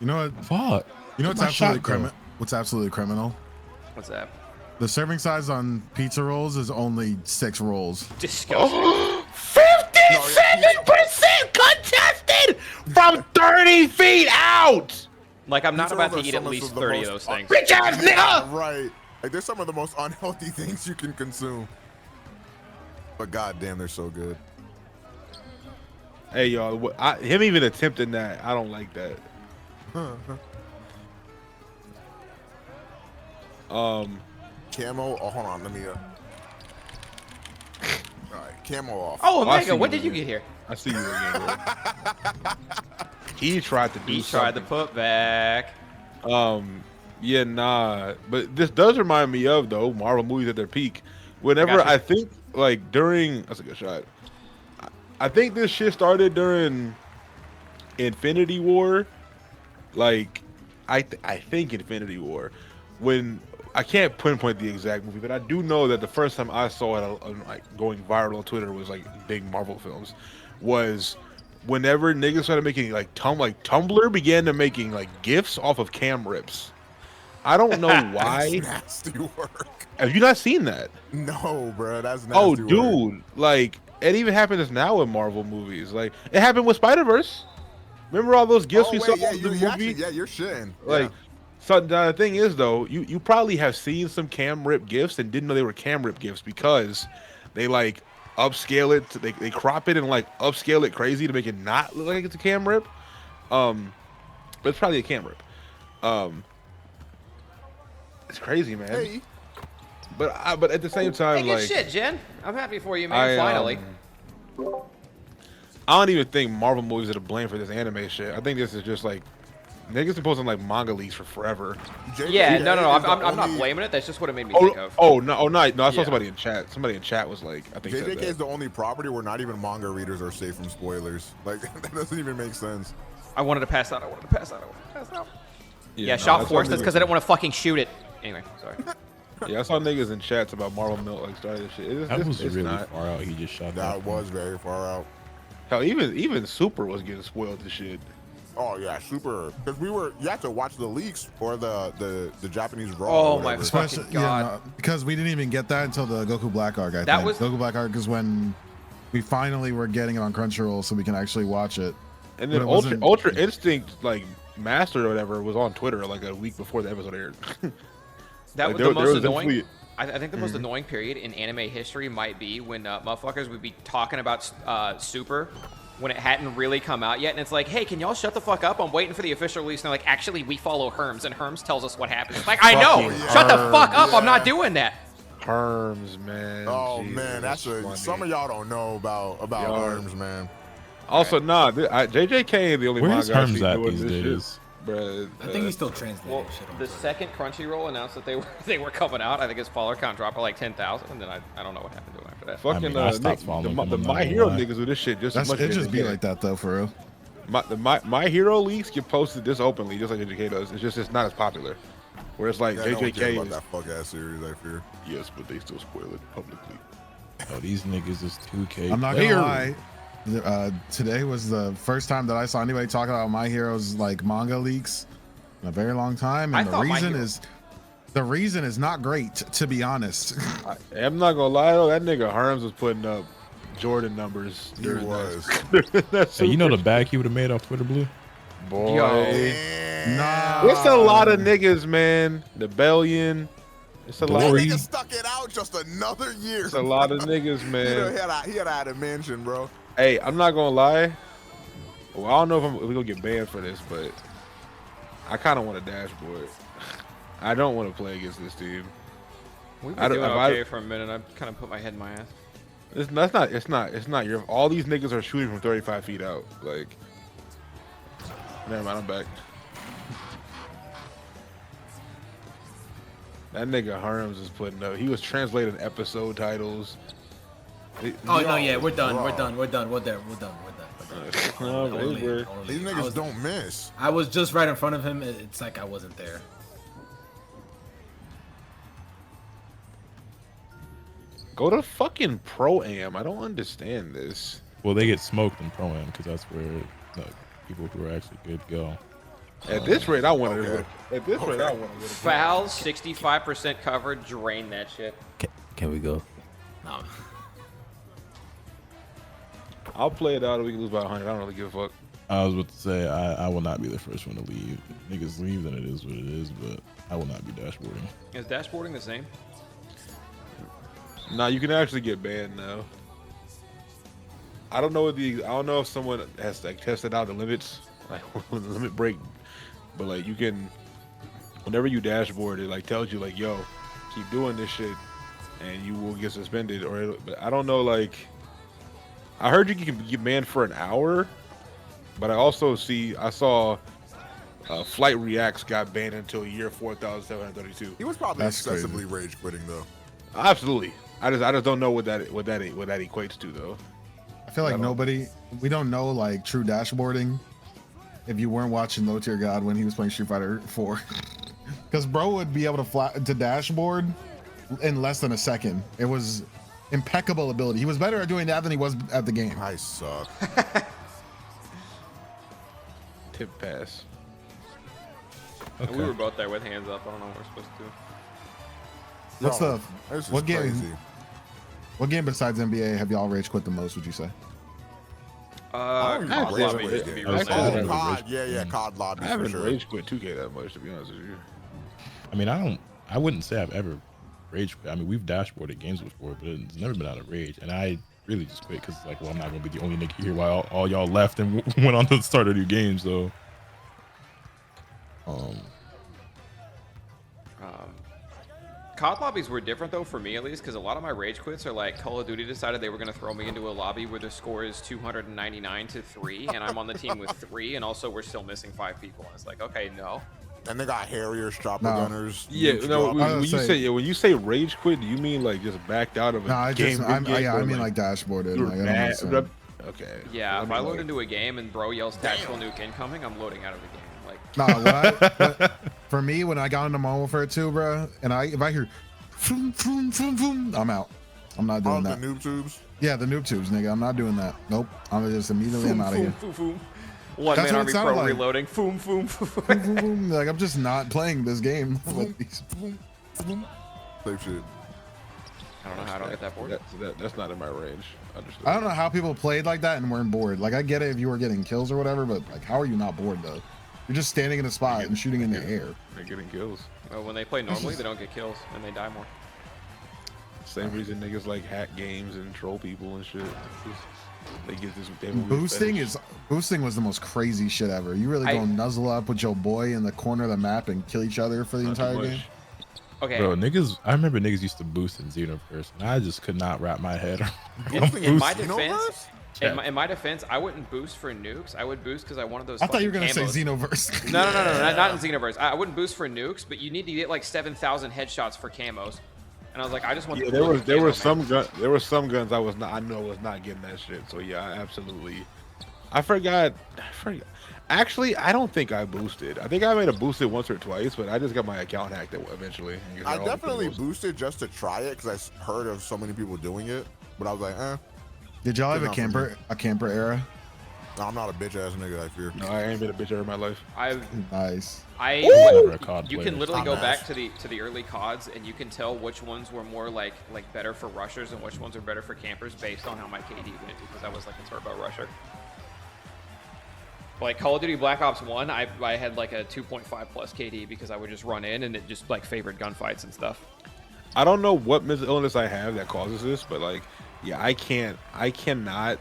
S6: You know what?
S2: Fuck.
S6: You know what's
S2: My
S6: absolutely
S2: shot go.
S6: criminal? What's absolutely criminal?
S4: What's that?
S6: The serving size on pizza rolls is only 6 rolls.
S4: Disgusting.
S1: 57% contested from 30 feet out.
S4: Like I'm not
S5: Pizza
S4: about to
S5: rolls are
S4: eat at
S5: some of
S4: least
S5: the
S4: 30 of
S5: most
S4: those things.
S1: Bitch ass nigga.
S5: Right. Like, they're some of the most unhealthy things you can consume. But goddamn, they're so good.
S1: Hey y'all, him even attempting that, I don't like that.
S5: Camo. Oh, hold on. Let me. All right, camo off.
S4: Oh,
S1: I see
S4: Omega, when
S1: you
S4: did you
S1: again.
S4: get here?
S1: I see you again, bro. He tried to do
S4: He
S1: something.
S4: tried to put back.
S1: Yeah, nah. But this does remind me of though Marvel movies at their peak. Whenever
S4: Gotcha.
S1: I think like during that's a good shot. I think this shit started during Infinity War. Like I think Infinity War. When I can't pinpoint the exact movie, but I do know that the first time I saw it like going viral on Twitter was like big Marvel films. Was whenever niggas started making like Tumblr began to making like GIFs off of cam rips. I don't know why.
S5: That's nasty work.
S1: Have you not seen that?
S5: No, bro. That's nasty
S1: Oh,
S5: work.
S1: dude. Like, it even happens now in Marvel movies. Like, it happened with Spider-Verse. Remember all those GIFs
S5: Oh,
S1: we
S5: wait,
S1: saw
S5: yeah,
S1: in the
S5: you
S1: movie?
S5: actually, yeah, you're shitting.
S1: Like,
S5: Yeah.
S1: so the thing is, though, you probably have seen some cam rip GIFs and didn't know they were cam rip GIFs because they, like, upscale it. They crop it and, like, upscale it crazy to make it not look like it's a cam rip. But it's probably a cam rip. It's crazy, man.
S5: Hey,
S1: But at the same time,
S4: Hey, good
S1: like,
S4: shit, Jen. I'm happy for you, man. Finally.
S1: I don't even think Marvel movies are to blame for this anime shit. I think this is just like niggas been posting like manga leaks for forever.
S4: Yeah,
S5: JJK
S4: no.
S5: is the
S4: I'm not
S5: only-
S4: blasing it. That's just what it made me think of.
S1: No, I saw
S4: Yeah.
S1: somebody in chat. Somebody in chat was like, I think said
S5: JJK is
S1: that.
S5: the only property where not even manga readers are safe from spoilers. Like, that doesn't even make sense.
S4: I wanted to pass out. Yeah,
S1: no,
S4: shot
S1: I saw
S4: forced. That's
S1: niggas-
S4: because I didn't want to fucking shoot it. Anyway, sorry.
S1: Yeah, I saw niggas in chats about Marvel Milk like starting this shit.
S2: That was
S1: It's
S2: really
S1: not.
S2: far out. He just shot
S5: That was very far out.
S1: Hell, even Super was getting spoiled to shit.
S5: Oh yeah, super. Because you had to watch the leaks or the Japanese Raw.
S4: Oh
S5: or
S4: my
S5: whatever.
S4: fucking god!
S6: because we didn't even get that until the Goku Black arc. I
S4: That
S6: think
S4: was-
S6: Goku Black arc is when we finally were getting it on Crunchyroll, so we can actually watch it.
S1: And then
S6: But it wasn't-
S1: Ultra Instinct like Master or whatever was on Twitter like a week before the episode aired.
S4: That
S1: Like,
S4: was
S1: there-
S4: the
S1: there
S4: most
S1: was
S4: annoying.
S1: definitely-
S4: I think the most annoying period in anime history might be when motherfuckers would be talking about Super when it hadn't really come out yet, and it's like, hey, can y'all shut the fuck up? I'm waiting for the official release. And they're like, actually, we follow Herms, and Herms tells us what happens. It's like, I know.
S1: Fucking
S4: Shut the fuck up.
S5: yeah.
S4: I'm not doing that.
S1: Herms, man.
S5: Oh
S1: Jesus,
S5: man, that's
S1: funny.
S5: some of y'all don't know about
S1: Y'all-
S5: arms, man.
S1: Also, nah, JJK ain't the only
S2: Where's
S1: manga I see
S2: Herms at
S1: doing
S2: these
S1: this
S2: days?
S1: shit. Bruh,
S3: I think he's still translating
S4: Well,
S3: shit on
S4: the
S3: Twitter.
S4: second Crunchyroll announced that they were coming out, I think his follower count dropped by like 10,000, and then I don't know what happened to him after that.
S1: fucking
S2: I stopped
S1: Nick,
S2: following
S1: the
S2: them, I'm not
S1: My
S2: gonna
S1: Hero
S2: lie.
S1: niggas do this shit just as
S6: That's
S1: much.
S6: it.
S1: as
S6: Just
S1: JJK.
S6: be like that though, for real.
S1: My Hero leaks get posted this openly, just like JJK does. It's just it's not as popular. Where it's like
S5: Yeah, no one cares
S1: JJK
S5: about
S1: is
S5: that fuck ass series, I fear.
S1: yes, but they still spoil it publicly.
S2: Oh, these niggas is 2K.
S6: I'm not
S2: player.
S6: gonna lie. Today was the first time that I saw anybody talk about My Hero's like manga leaks in a very long time,
S4: I
S6: and the
S4: thought My
S6: reason
S4: Hero-
S6: is not great, to be honest.
S1: I'm not gonna lie though, that nigga Herms was putting up Jordan numbers.
S5: He
S1: during
S5: was.
S1: that
S2: Hey, you know the
S1: Super
S2: bag he would have made off Twitter Blue?
S1: boy.
S6: Nah,
S1: It's a lot of niggas, man. Rebellion. It's a
S5: That
S1: lot.
S5: nigga stuck it out just another year.
S1: It's a lot of niggas, man.
S5: He had had a mention, bro.
S1: Hey, I'm not gonna lie. Well, I don't know if we're gonna get banned for this, but I kind of want a dashboard. I don't want to play against this team.
S4: We've
S1: I
S4: been
S1: don't-
S4: doing
S1: if I-
S4: okay for a minute. I kind of put my head in my ass.
S1: It's not your. All these niggas are shooting from 35 feet out. Like, never mind. I'm back. That nigga Herms is putting up. He was translating episode titles.
S3: Oh no, yeah, we're done.
S5: bro.
S3: We're done. We're done. We're there. We're done.
S1: No,
S3: Only-
S1: we're-
S3: only-
S5: These
S3: I
S5: niggas
S3: was-
S5: don't miss.
S3: I was just right in front of him. It's like I wasn't there.
S1: Go to fucking Pro-Am. I don't understand this.
S2: Well, they get smoked in Pro-Am because that's where people who are actually good go.
S1: At this rate, I want to.
S5: Okay.
S1: At this rate, I want to.
S4: Fouls, 65% cover, drain that shit.
S3: Can we go? No.
S1: I'll play it out. If we can lose by 100. I don't really give a fuck.
S2: I was about to say I will not be the first one to leave. If niggas leave, then it is what it is. But I will not be dashboarding.
S4: Is dashboarding the same?
S1: Nah, you can actually get banned now. I don't know if someone has like tested out the limits, like the limit break, but like you can, whenever you dashboard, it like tells you like, yo, keep doing this shit, and you will get suspended. But I don't know, like, I heard you can get banned for an hour, but I saw Flight Reacts got banned until year 4,732.
S5: He was probably
S6: That's crazy.
S5: excessively rage quitting though.
S1: Absolutely. I just don't know what that equates to though.
S6: I feel like we don't know like true dashboarding if you weren't watching Low Tier God when he was playing Street Fighter 4. Because bro would be able to dashboard in less than a second. It was impeccable ability. He was better at doing that than he was at the game.
S5: I suck.
S1: Tip pass.
S4: And we were both there with hands up. I don't know what we're supposed to do.
S6: What's
S5: Bro,
S6: the
S5: this is
S6: what game?
S5: crazy.
S6: What game besides NBA have y'all rage quit the most? Would you say?
S5: don't even
S4: COD
S5: rage
S4: lobby,
S5: quit.
S4: to be
S2: I was
S4: real.
S2: saying-
S5: Oh,
S2: rage
S5: COD, yeah, COD lobby
S1: I
S5: for
S1: haven't
S5: sure.
S1: rage quit 2K that much, to be honest with you.
S2: I mean, I wouldn't say I've ever rage quit. I mean, we've dashboarded games before, but it's never been out of rage. And I really just quit because like, well, I'm not gonna be the only nigga here while all y'all left and went on to start a new game. So,
S4: COD lobbies were different though, for me at least, because a lot of my rage quits are like Call of Duty decided they were going to throw me into a lobby where the score is 299 to 3, and I'm on the team with 3, and also we're still missing 5 people. And it's like, okay, no.
S5: And they got Harriers, chopper
S6: No.
S5: gunners.
S1: Yeah,
S5: huge
S1: no.
S5: drop.
S1: When you say rage quit, do you mean like just backed out of a
S6: No, I
S1: game?
S6: just I mean like dashboarded.
S1: you were
S6: Like, I don't
S1: mad.
S6: understand.
S1: Okay.
S4: Yeah,
S1: I
S4: if
S1: mean,
S4: I load
S1: like-
S4: into a game and bro yells tactical nuke incoming, I'm loading out of the game. Like,
S6: No, For me, when I got into Modern Warfare 2, bro, and if I hear, vroom, vroom, vroom, vroom, I'm out. I'm not doing that.
S5: The noob tubes.
S6: Yeah, the noob tubes, nigga. I'm not doing that. Nope. I'm just immediately I'm out of here.
S4: Foom, foom. One
S6: That's
S4: man
S6: what it
S4: Army
S6: sounded
S4: Pro
S6: like.
S4: reloading. Foom, foom, foom.
S6: Vroom, vroom, vroom. Like I'm just not playing this game. With these.
S5: Same shit.
S4: I don't know how I don't get that bored.
S1: That's not in my range. Understood.
S6: I don't know how people played like that and weren't bored. Like I get it if you were getting kills or whatever, but like how are you not bored though? You're just standing in a spot and shooting in the air.
S1: They're getting kills.
S4: Well, when they play normally, they don't get kills and they die more.
S1: Same reason niggas like hack games and troll people and shit. They get this.
S6: Boosting was the most crazy shit ever. You really go nuzzle up with your boy in the corner of the map and kill each other for the entire game.
S4: Okay.
S2: Bro, niggas, I remember niggas used to boost in Xenoverse, and I just could not wrap my head around
S4: In my defense, in my defense, I wouldn't boost for nukes. I would boost because I wanted those.
S6: I thought you were gonna
S4: camos.
S6: say Xenoverse.
S4: No, not in Xenoverse. I wouldn't boost for nukes, but you need to get like 7,000 headshots for camos. And I was like, I just want.
S1: Yeah, there were some guns I was not getting that shit. So yeah, I forgot. Actually, I don't think I boosted. I think I made a boosted once or twice, but I just got my account hacked eventually.
S5: I definitely boosted just to try it because I heard of so many people doing it. But I was like, eh.
S6: Did y'all have a camper era?
S5: No, I'm not a bitch ass nigga. I fear.
S1: No, I ain't been a bitch ever in my life.
S6: Nice.
S4: You can literally go back to the early CODs and you can tell which ones were more like better for rushers and which ones are better for campers based on how my KD went because I was like a turbo rusher. Like Call of Duty Black Ops 1, I had like a 2.5 plus KD because I would just run in and it just like favored gunfights and stuff.
S1: I don't know what mental illness I have that causes this, but like, yeah, I cannot.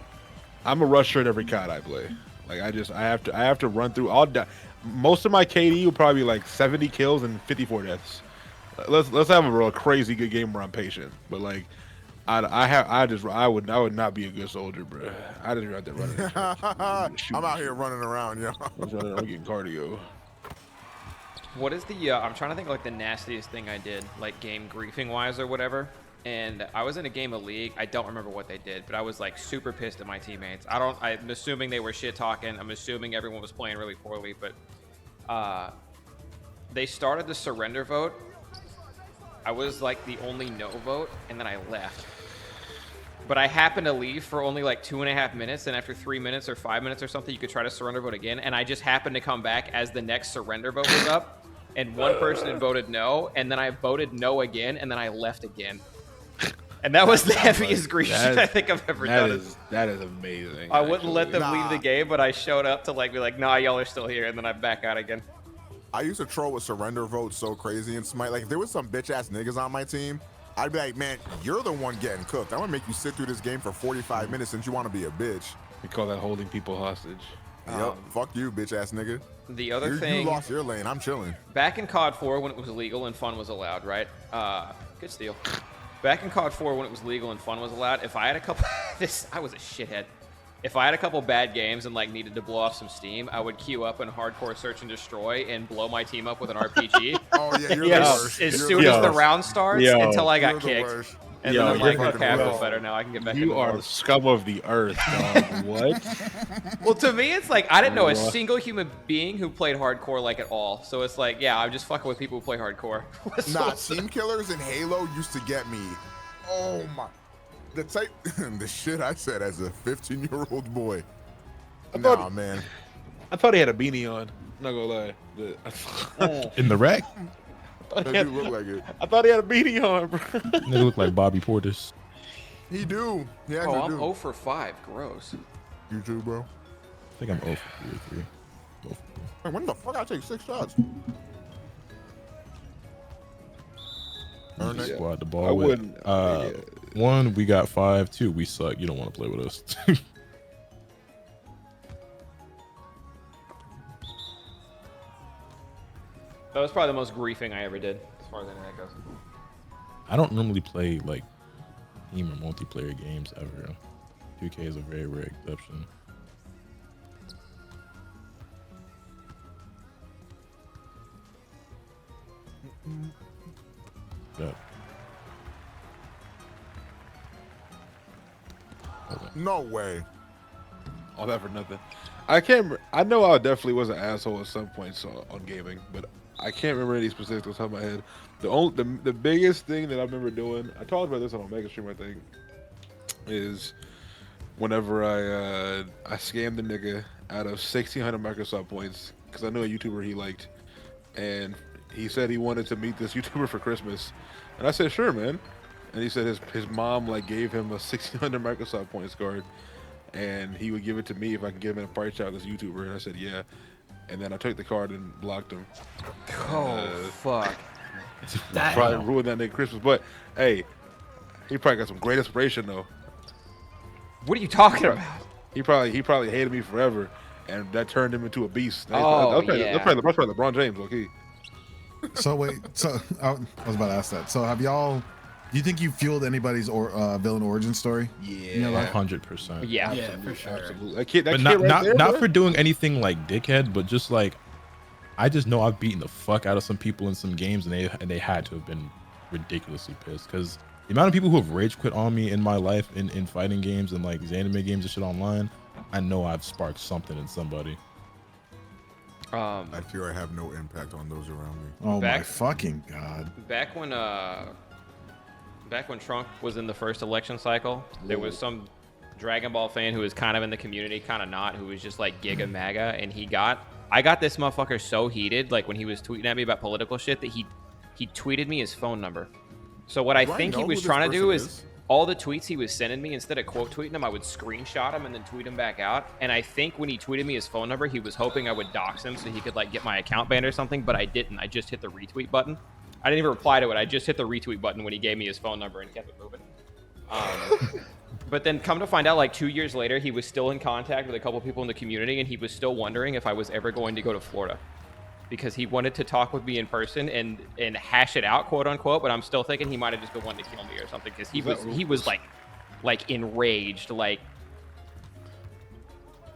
S1: I'm a rusher at every COD I play. Like I have to run through all. Most of my KD will probably be like 70 kills and 54 deaths. Let's have a real crazy good game where I'm patient. But like, I would not be a good soldier, bro. I just out there running.
S5: I'm out here running around, yo.
S1: I'm getting cardio.
S4: What is the? I'm trying to think of like the nastiest thing I did, like game griefing wise or whatever. And I was in a game of League. I don't remember what they did, but I was like super pissed at my teammates. I'm assuming they were shit talking. I'm assuming everyone was playing really poorly, but they started the surrender vote. I was like the only no vote, and then I left. But I happened to leave for only like 2.5 minutes, and after 3 minutes or 5 minutes or something, you could try to surrender vote again. And I just happened to come back as the next surrender vote was up, and one person had voted no, and then I voted no again, and then I left again. And that was the heaviest grief shit I think I've ever done.
S1: That is amazing.
S4: I wouldn't let them leave the game, but I showed up to like be like, nah, y'all are still here, and then I back out again.
S5: I used to troll with surrender votes so crazy and Smite. Like if there was some bitch ass niggas on my team, I'd be like, man, you're the one getting cooked. I'm gonna make you sit through this game for 45 minutes since you want to be a bitch.
S1: We call that holding people hostage.
S5: Yep. Fuck you, bitch ass nigga.
S4: The other thing,
S5: you lost your lane. I'm chilling.
S4: Back in COD 4 when it was legal and fun was allowed, right? Good steal. Back in COD 4 when it was legal and fun was allowed, if I had a couple, I was a shithead. If I had a couple bad games and like needed to blow off some steam, I would queue up and hardcore search and destroy and blow my team up with an RPG.
S5: Oh yeah, you're the worst.
S4: As soon as the round starts until I got kicked. And then I'm like, okay, I feel better now. I can get back.
S1: You are the scum of the earth, dog. What?
S4: Well, to me, it's like I didn't know a single human being who played hardcore like at all. So it's like, yeah, I'm just fucking with people who play hardcore.
S5: Nah, team killers in Halo used to get me. Oh my, the type, the shit I said as a 15-year-old boy. Nah, man.
S1: I thought he had a beanie on. Not gonna lie.
S2: In the wreck?
S5: That do look like it.
S1: I thought he had a beanie on, bro.
S2: They look like Bobby Portis.
S5: He do. He
S4: I'm
S5: do.
S4: 0 for 5. Gross.
S5: You too, bro.
S2: I think I'm 0 for 3 or 3.
S5: Hey, when the fuck I take 6 shots?
S2: Squad the ball with. One, we got 5. 2, we suck. You don't want to play with us.
S4: That was probably the most griefing I ever did, as far as internet goes.
S2: I don't normally play like team or multiplayer games ever. 2K is a very rare exception. Yep. Okay.
S5: No way.
S1: All that for nothing. I can't. I know I definitely was an asshole at some points on gaming, but I can't remember any specifics off the top of my head. The biggest thing that I remember doing, I talked about this on Omega Stream, I think, is whenever I scammed the nigga out of 1,600 Microsoft points because I knew a YouTuber he liked, and he said he wanted to meet this YouTuber for Christmas, and I said sure, man. And he said his mom like gave him a 1,600 Microsoft points card, and he would give it to me if I could get him in a party chat with this YouTuber. And I said yeah, and then I took the card and blocked him.
S4: Fuck.
S1: That probably ruined that nigga Christmas, but hey, he probably got some great inspiration though.
S4: What are you talking about?
S1: He probably hated me forever, and that turned him into a beast.
S4: Oh,
S1: that's probably LeBron James, okay?
S6: So wait, so I was about to ask that. So have y'all? Do you think you fueled anybody's villain origin story?
S1: Yeah,
S2: 100%.
S4: Yeah,
S3: for sure.
S1: Absolutely. That kid
S2: But
S1: right
S2: not
S1: there,
S2: for doing anything like dickhead, but just like I just know I've beaten the fuck out of some people in some games, and they had to have been ridiculously pissed because the amount of people who have rage quit on me in my life in fighting games and like these anime games and shit online, I know I've sparked something in somebody.
S5: I fear I have no impact on those around me.
S6: Oh my fucking god!
S4: Back when Trunk was in the first election cycle, there was some Dragon Ball fan who was kind of in the community, kind of not, who was just like Giga MAGA, and I got this motherfucker so heated, like when he was tweeting at me about political shit, that he tweeted me his phone number. So what I think he was trying to do is all the tweets he was sending me, instead of quote tweeting them, I would screenshot them and then tweet them back out. And I think when he tweeted me his phone number, he was hoping I would dox him so he could like get my account banned or something, but I didn't. I just hit the retweet button. I didn't even reply to it. I just hit the retweet button when he gave me his phone number and kept it moving. But then come to find out, like 2 years later, he was still in contact with a couple people in the community, and he was still wondering if I was ever going to go to Florida, because he wanted to talk with me in person and hash it out, quote unquote. But I'm still thinking he might have just been wanting to kill me or something, because he was like enraged, like.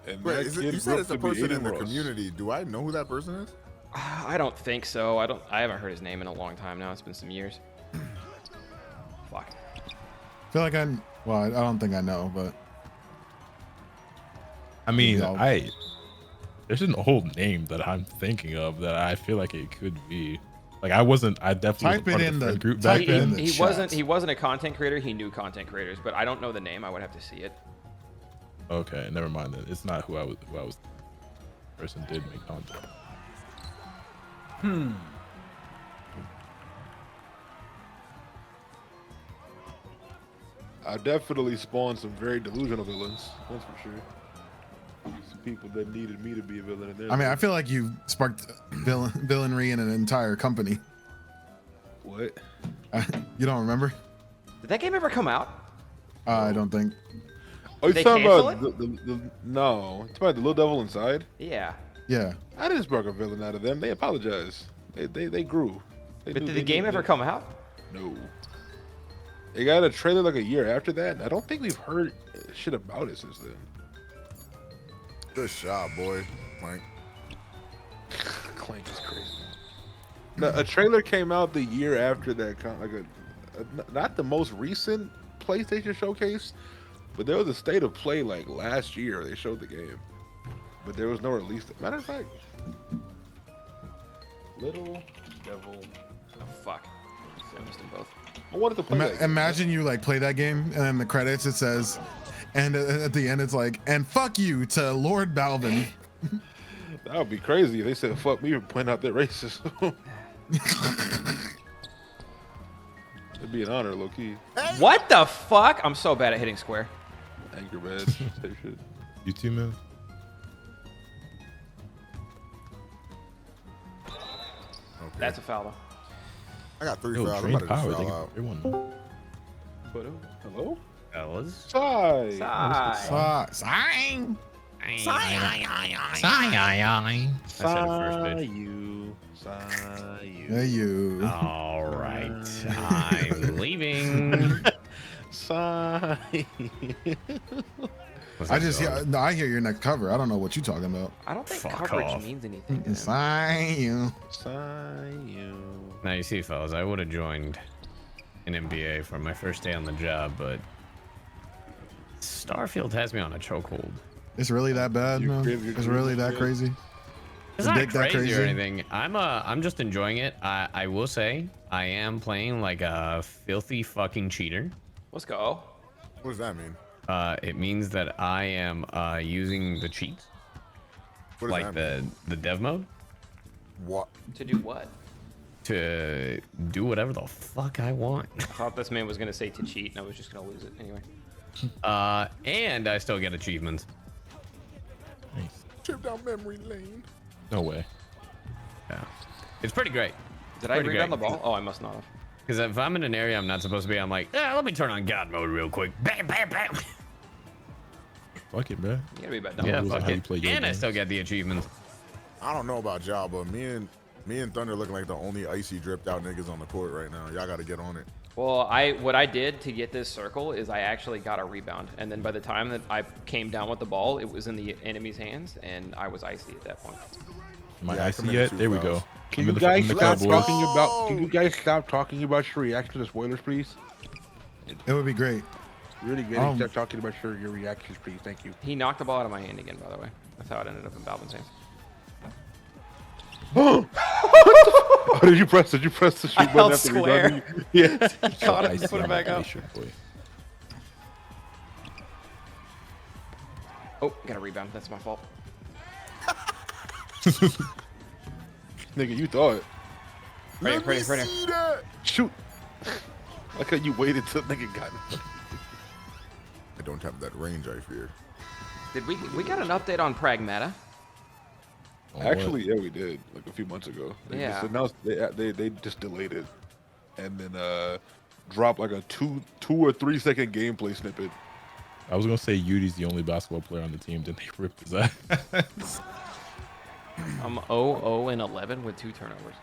S5: And wait, you said it's a person in the community. Do I know who that person is?
S4: I don't think so. I haven't heard his name in a long time now. It's been some years. Fuck.
S6: I feel like I don't think I know, but
S2: I mean, there's an old name that I'm thinking of that I feel like it could be. Like I definitely
S6: type it in the
S2: group back then.
S4: He wasn't a content creator. He knew content creators, but I don't know the name. I would have to see it.
S2: Okay, never mind then. It's not who I was. Person did make content.
S1: I definitely spawned some very delusional villains. That's for sure. Some people that needed me to be a villain in there.
S6: I mean, I feel like you sparked villainry in an entire company.
S1: What?
S6: You don't remember?
S4: Did that game ever come out?
S6: I don't think.
S1: Oh, you
S4: They
S1: talking about
S4: cancel
S1: no? You talking about the little devil inside?
S4: Yeah.
S6: Yeah.
S1: I didn't spark a villain out of them. They apologized. They grew.
S4: But did the game ever come out?
S1: No. They got a trailer like a year after that. I don't think we've heard shit about it since then.
S5: Good shot, boy. Clank.
S1: Clank is crazy. No, a trailer came out the year after that. Not the most recent PlayStation showcase, but there was a state of play like last year. They showed the game, but there was no release. Matter of fact, Little Devil.
S4: Oh fuck! I missed them both.
S1: I wanted to play.
S6: Imagine you like play that game, and then the credits it says, and at the end it's like, and fuck you to Lord Balvin.
S1: That would be crazy if they said fuck me for pointing out their racism. It'd be an honor, low key.
S4: What the fuck? I'm so bad at hitting square.
S1: Anchor badge. Type shit.
S2: You too, man.
S5: Okay.
S4: That's a foul though.
S5: I got 3
S2: Yo,
S5: fouls. I'm
S2: drain
S5: about to just
S2: power.
S5: foul
S2: They
S5: out.
S2: can one.
S1: But, hello?
S8: Fellas.
S1: Sai.
S6: Sign.
S8: I said it first, bitch.
S1: You.
S6: Hey you.
S8: All right. I'm leaving.
S1: Sai.
S6: I hear your next cover. I don't know what you're talking about.
S4: I don't think
S8: Fuck
S4: coverage
S8: off.
S4: means anything to them.
S6: Sign you.
S1: Sai. You.
S8: Now, you see, fellas, I would have joined an MBA for my first day on the job, but Starfield has me on a chokehold.
S6: It's really that bad,
S1: You
S6: man.
S1: crazy,
S6: It's really that
S1: yeah.
S6: crazy.
S8: It's not crazy or anything. I'm just enjoying it. I will say I am playing like a filthy fucking cheater.
S4: Let's go.
S5: What does that mean?
S8: It means that I am using the cheats.
S5: What does
S8: Like
S5: that mean?
S8: the dev mode.
S5: What?
S4: To do what?
S8: To do whatever the fuck I want.
S4: I thought this man was gonna say to cheat, and I was just gonna lose it anyway.
S8: And I still get achievements.
S2: Nice.
S5: Trip down memory lane.
S2: No way.
S8: Yeah, it's pretty great.
S4: Did I rebound the ball? Oh, I must not have.
S8: Because if I'm in an area I'm not supposed to be, I'm like, let me turn on God mode real quick. Bam, bam, bam.
S2: Fuck it, man.
S4: You gotta be about done.
S8: Yeah,
S2: Rules on
S8: fuck
S2: how you
S8: it.
S2: play your
S8: And I
S2: games.
S8: still get the achievements.
S5: I don't know about y'all, but me and Thunder looking like the only icy dripped out niggas on the court right now. Y'all got to get on it.
S4: Well, what I did to get this circle is I actually got a rebound, and then by the time that I came down with the ball, it was in the enemy's hands, and I was icy at that point.
S2: Am I
S5: Yeah, I
S2: icy
S5: committed
S2: yet?
S5: 2
S2: There we
S5: fouls.
S2: go.
S1: Can
S2: I'm
S1: you
S2: in the-
S1: guys
S2: I'm in the
S1: stop
S2: Cowboys.
S1: talking about? Can you guys stop talking about your reaction to spoilers, please?
S6: It would be great.
S1: Really good. Stop talking about your reactions, please. Thank you.
S4: He knocked the ball out of my hand again, by the way. That's how it ended up in Balvin's hands.
S1: Oh, did you press the shoot
S4: I
S1: button
S4: held
S1: after
S4: square.
S1: rebounding? Yeah.
S4: He caught it
S2: Icy
S4: and put it back up.
S2: animation, boy.
S4: Oh, got a rebound. That's my fault.
S1: Nigga, you thought.
S4: Right
S5: Let me
S4: here.
S5: see that.
S1: Shoot. Like how you waited till nigga got it.
S5: I don't have that range, I fear.
S4: Did we got an update on Pragmata?
S1: Actually, yeah, we did like a few months ago. They
S4: Yeah.
S1: just announced they just delayed it, and then dropped like a 2 or 3 second gameplay snippet.
S2: I was gonna say Yudi's the only basketball player on the team. Then they ripped his ass.
S4: I'm 0-0-11 with 2 turnovers.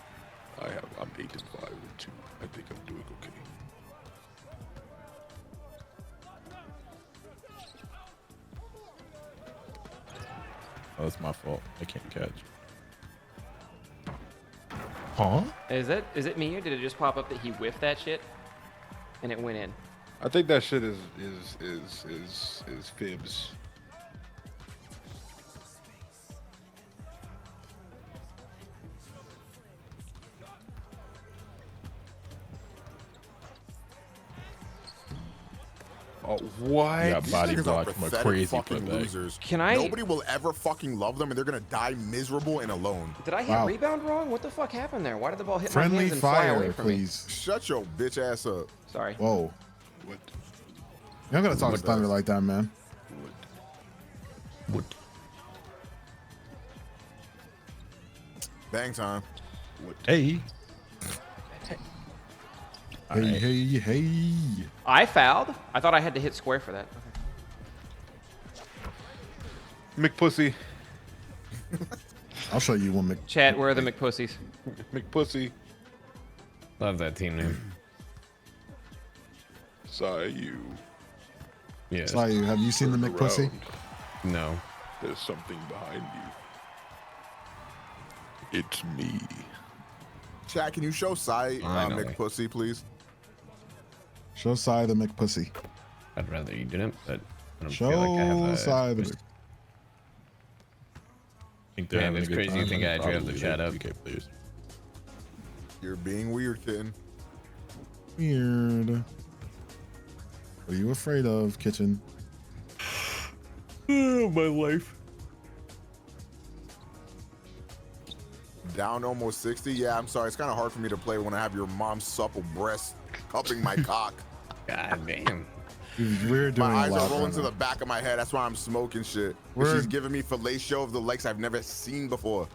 S1: I'm 8-5 with 2. I think I'm doing okay.
S2: Oh, that's my fault. I can't catch. Huh?
S4: Is it me or did it just pop up that he whiffed that shit and it went in?
S1: I think that shit is fibs. Oh, what?
S2: Yeah,
S5: These
S2: body
S5: niggas are
S2: blocked from a
S5: pathetic
S2: crazy
S5: fucking
S2: putback.
S5: losers.
S4: Can I-
S5: Nobody will ever fucking love them, and they're gonna die miserable and alone.
S4: Did I hit
S6: Wow.
S4: rebound wrong? What the fuck happened there? Why did the ball hit my
S6: Friendly
S4: hands and fly away
S6: fire,
S4: from me?
S6: please.
S5: Shut your bitch ass up.
S4: Sorry.
S6: Whoa.
S1: What?
S6: You're not gonna talk to Thunder like that, man.
S2: What?
S5: Bang time.
S2: Hey.
S6: Hey, hey, hey.
S4: I fouled? I thought I had to hit square for that. Okay.
S1: McPussy.
S6: I'll show you one.
S4: Chat, where are the McPussies?
S1: McPussy.
S8: Love that team name.
S1: Sorry, you.
S8: Yes.
S6: Sorry, have you seen the
S1: Turn
S6: McPussy?
S1: around.
S8: No.
S1: There's something behind you. It's me.
S5: Chat, can you show Sai
S8: Finally.
S5: McPussy, please?
S6: Show Sai the McPussy.
S8: I'd rather you didn't, but I don't
S6: Show
S8: feel like I have a...
S6: Sai the.
S2: Think they're
S8: Damn,
S2: having
S8: it's
S2: a good
S8: crazy you
S2: time,
S8: think
S2: and
S8: I actually have the
S2: probably
S8: chat
S2: they
S8: up.
S2: UK players.
S5: You're being weird, kitten.
S6: Weird. What are you afraid of, Kitchen?
S8: Oh, my life.
S5: Down almost 60? Yeah, I'm sorry. It's kind of hard for me to play when I have your mom's supple breast cupping my cock.
S8: God damn.
S6: We're doing
S5: My eyes
S6: a
S5: are
S6: lot
S5: rolling
S6: right
S5: to
S6: now.
S5: the back of my head. That's why I'm smoking shit.
S6: We're-
S5: She's giving me fellatio of the likes I've never seen before.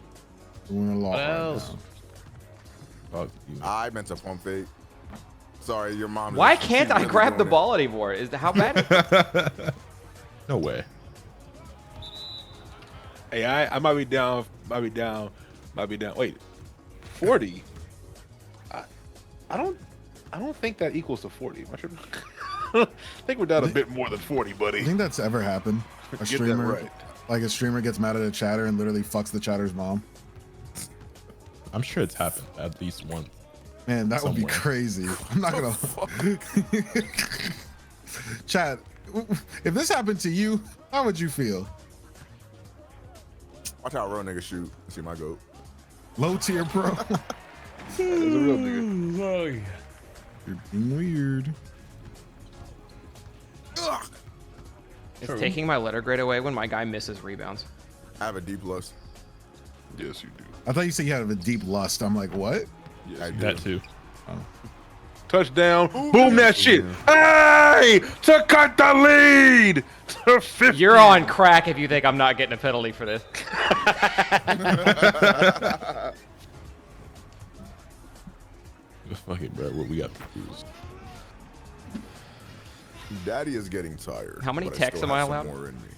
S6: Doing a lot
S8: What
S6: right
S8: else?
S6: now.
S2: Fuck you.
S5: I meant to pump fake. Sorry, your mom.
S4: Why
S5: she's
S4: can't I
S5: really
S4: grab the
S5: doing it.
S4: ball anymore? Is how bad?
S2: No way.
S1: Hey, I might be down. Wait, 40. I don't think that equals to 40. Am I sure? I think we're down a bit more than 40,
S6: I
S1: buddy.
S6: think that's ever happened. A
S1: Get that
S6: streamer,
S1: right.
S6: like a streamer gets mad at a chatter and literally fucks the chatter's mom.
S2: I'm sure it's happened at least once.
S6: Man, that would be
S2: Somewhere.
S6: crazy. I'm not gonna. Chat, if this happened to you, how would you feel?
S5: Watch how a real nigga shoot. See my goat.
S6: Low tier pro.
S1: It's a real nigga.
S6: You're being weird.
S4: It's taking my letter grade away when my guy misses rebounds.
S5: I have a deep lust.
S1: Yes, you do.
S6: I thought you said you had a deep lust. I'm like, what?
S1: Yes,
S5: I
S1: you
S5: do.
S2: That too.
S1: Touchdown. Boom that shit. Hey! To cut the lead to 50.
S4: You're on crack if you think I'm not getting a penalty for this.
S2: Fuck it, bro. What we got to lose?
S5: Daddy is getting tired.
S4: How many
S5: but
S4: texts
S5: still
S4: am I
S5: have some
S4: allowed?
S5: more in me.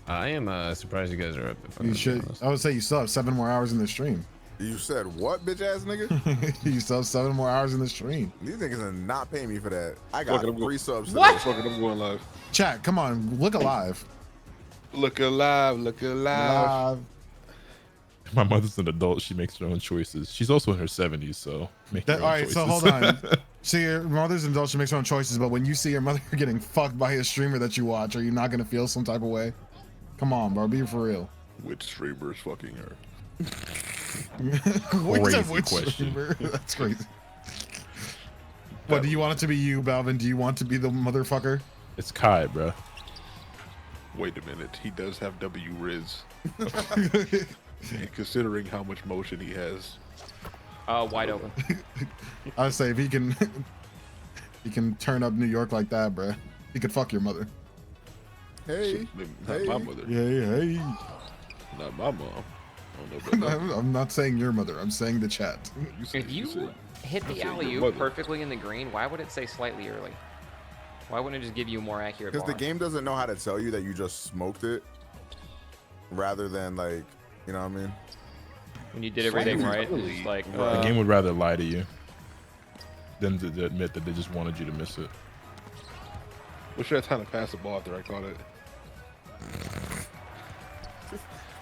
S8: I am surprised you guys are up. If I'm
S6: You
S8: gonna be
S6: should.
S8: honest.
S6: I would say you still have 7 more hours in the stream.
S5: You said what, bitch ass nigga?
S6: You still have 7 more hours in the stream.
S5: These niggas are not paying me for that. I got
S1: Fuck it, I'm
S5: 3 subs.
S4: What?
S5: Today.
S1: Fuck it, I'm going live.
S6: Chat, come on, look alive.
S1: Look alive, look alive.
S6: Live.
S2: My mother's an adult. She makes her own choices. She's also in her 70s, so make her
S6: All
S2: own
S6: right,
S2: choices.
S6: so hold on. So your mother's an adult, she makes her own choices, but when you see your mother getting fucked by a streamer that you watch, are you not gonna feel some type of way? Come on, bro, be for real.
S1: Which streamer's fucking her?
S2: Crazy question.
S6: streamer? That's crazy. What, do you want it to be you, Balvin? Do you want to be the motherfucker?
S2: It's Kai, bro.
S1: Wait a minute, he does have W Riz. And considering how much motion he has.
S4: Wide open.
S6: I would say if he can, he can turn up New York like that, bro. He could fuck your mother.
S5: Hey,
S1: Not
S5: hey.
S1: my mother.
S6: Hey.
S1: Not my mom. I don't know about that.
S6: I'm not saying your mother. I'm saying the chat.
S1: You said,
S4: If you
S1: said-
S4: hit the
S1: said your
S4: alley-oop
S1: mother.
S4: perfectly in the green, why would it say slightly early? Why wouldn't it just give you a more accurate
S5: Because the
S4: bar?
S5: game doesn't know how to tell you that you just smoked it, rather than like, you know what I mean?
S4: When you did everything
S1: Slightly
S4: right,
S1: early.
S4: it's just like,
S2: The game would rather lie to you than to admit that they just wanted you to miss it.
S1: Wish I had time to pass the ball after I caught it.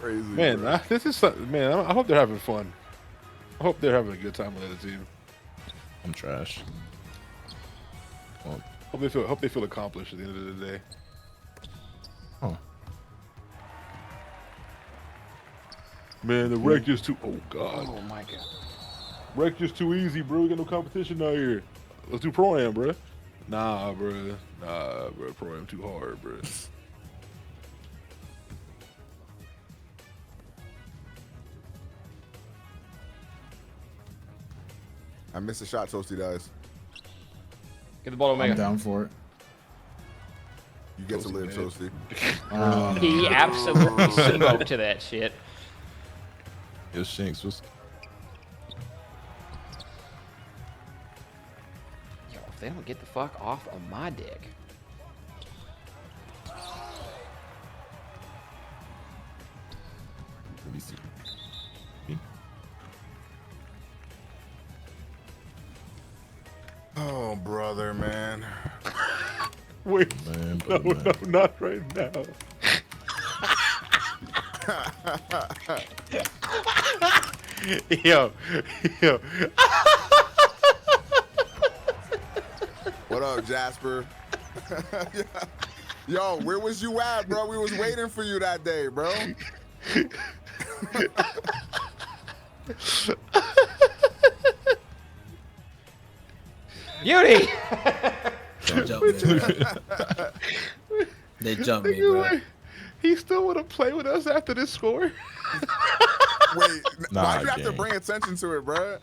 S5: Crazy.
S1: Man,
S5: bro.
S1: this is man. I hope they're having fun. I hope they're having a good time with the team.
S2: I'm trash. Well,
S1: Hope they feel accomplished at the end of the day.
S2: oh,
S1: Man, the wreck just too. Oh God,
S4: oh my god.
S1: wreck just too easy, bro. We got no competition out here. Let's do pro am, bro. Nah, bro. Pro am too hard, bro.
S5: I missed a shot, Toasty dies.
S4: Get the ball to
S6: I'm
S4: Omega.
S6: down for it.
S5: You get to
S1: Toasty,
S5: live,
S1: man.
S5: Toasty.
S4: He absolutely smoked to that shit.
S2: yo, Shanks, what's
S4: Yo, if they don't get the fuck off of my dick.
S2: let me see.
S5: Oh, brother, man.
S1: Wait,
S2: Man,
S1: no,
S2: but
S1: no, not right now. yo.
S5: What up, Jasper? Yo, where was you at, bro? We was waiting for you that day, bro.
S4: Beauty!
S3: They jumped me, bro. They jumped me, bro.
S1: He still want to play with us after this score?
S5: Wait,
S2: Nah,
S5: why'd you have to
S2: gang.
S5: bring attention to it, bro?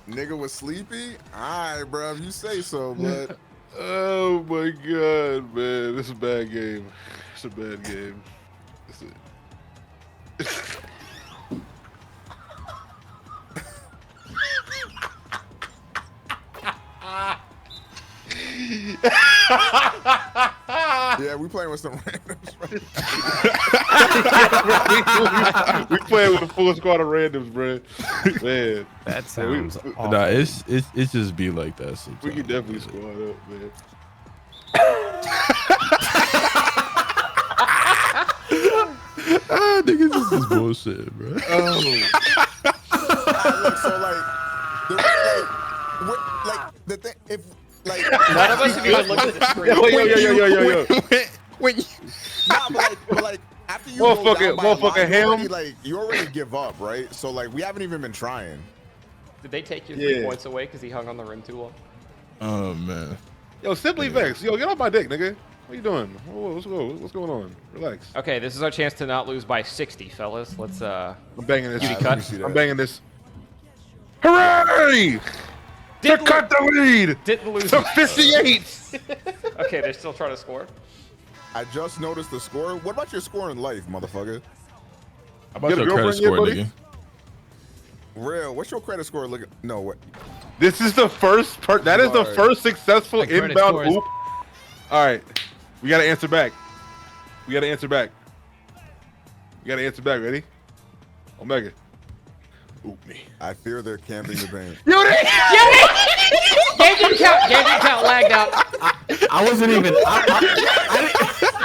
S5: Nigga was sleepy? All right, bro, if you say so, but
S1: Oh my god, man. This is a bad game. It's a bad game. It's a...
S5: yeah, we playing with some randoms, bro.
S1: we playing with a full squad of randoms, bro. Man,
S8: That sounds awful.
S2: Nah, it's just be like that sometimes.
S1: we can definitely squad up, man.
S2: Niggas, this is bullshit, bro.
S5: Look, so like the thing, if like,
S4: None of us have even looked at the screen.
S1: Yo.
S2: When
S5: nah, but like, after you go down by a lot,
S1: Ham.
S5: you already give up, right? So like we haven't even been trying.
S4: Did they take your 3 points away because he hung on the rim too long?
S2: Oh man.
S1: Yo, Simply Vex. Yo, get off my dick, nigga. What you doing? What's going on? Relax.
S4: Okay, this is our chance to not lose by 60, fellas. Let's
S1: I'm banging this.
S4: cut.
S1: I'm banging this. Hooray! To cut the lead.
S4: Didn't lose
S1: to 58.
S4: Okay, they're still trying to score.
S5: I just noticed the score. What about your score in life, motherfucker?
S2: How about your credit score, nigga?
S5: Real. What's your credit score? Look. No. What?
S1: This is the first part. That is the first successful inbound oop. All right, we gotta answer back. We gotta answer back. Ready? Omega. Oop me.
S5: I fear they're camping the bank.
S4: Game didn't count. Lagged out.
S3: I wasn't even.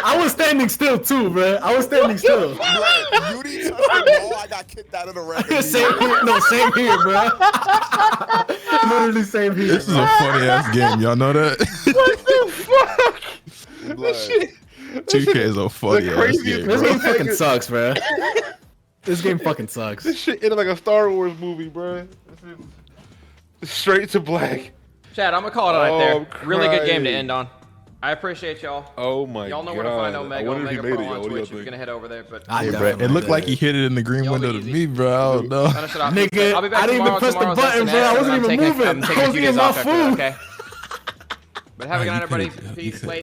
S3: I was standing still too, man. I was standing still.
S5: You touched the ball. I got kicked out of the record.
S3: Same here. No, same here, bro. Literally same here.
S2: This is a funny ass game. Y'all know that?
S1: What the fuck? This shit.
S2: 2K is a funny ass game.
S3: This game fucking sucks, bro. This game fucking sucks.
S1: This shit ended like a Star Wars movie, bro. Straight to black.
S4: Chad, I'm gonna call it right there. Really good game to end on. I appreciate y'all.
S1: Oh my god.
S4: Y'all know where to find Omega. Omega Pro on Twitch. If you're gonna head over there, but
S2: It looked like he hit it in the green window to me, bro. I don't know.
S3: Nigga,
S4: I'll be back
S3: I didn't even press the button, bro. I wasn't even moving. I was eating my food.
S4: Okay. But have a good night, everybody. Peace. Late.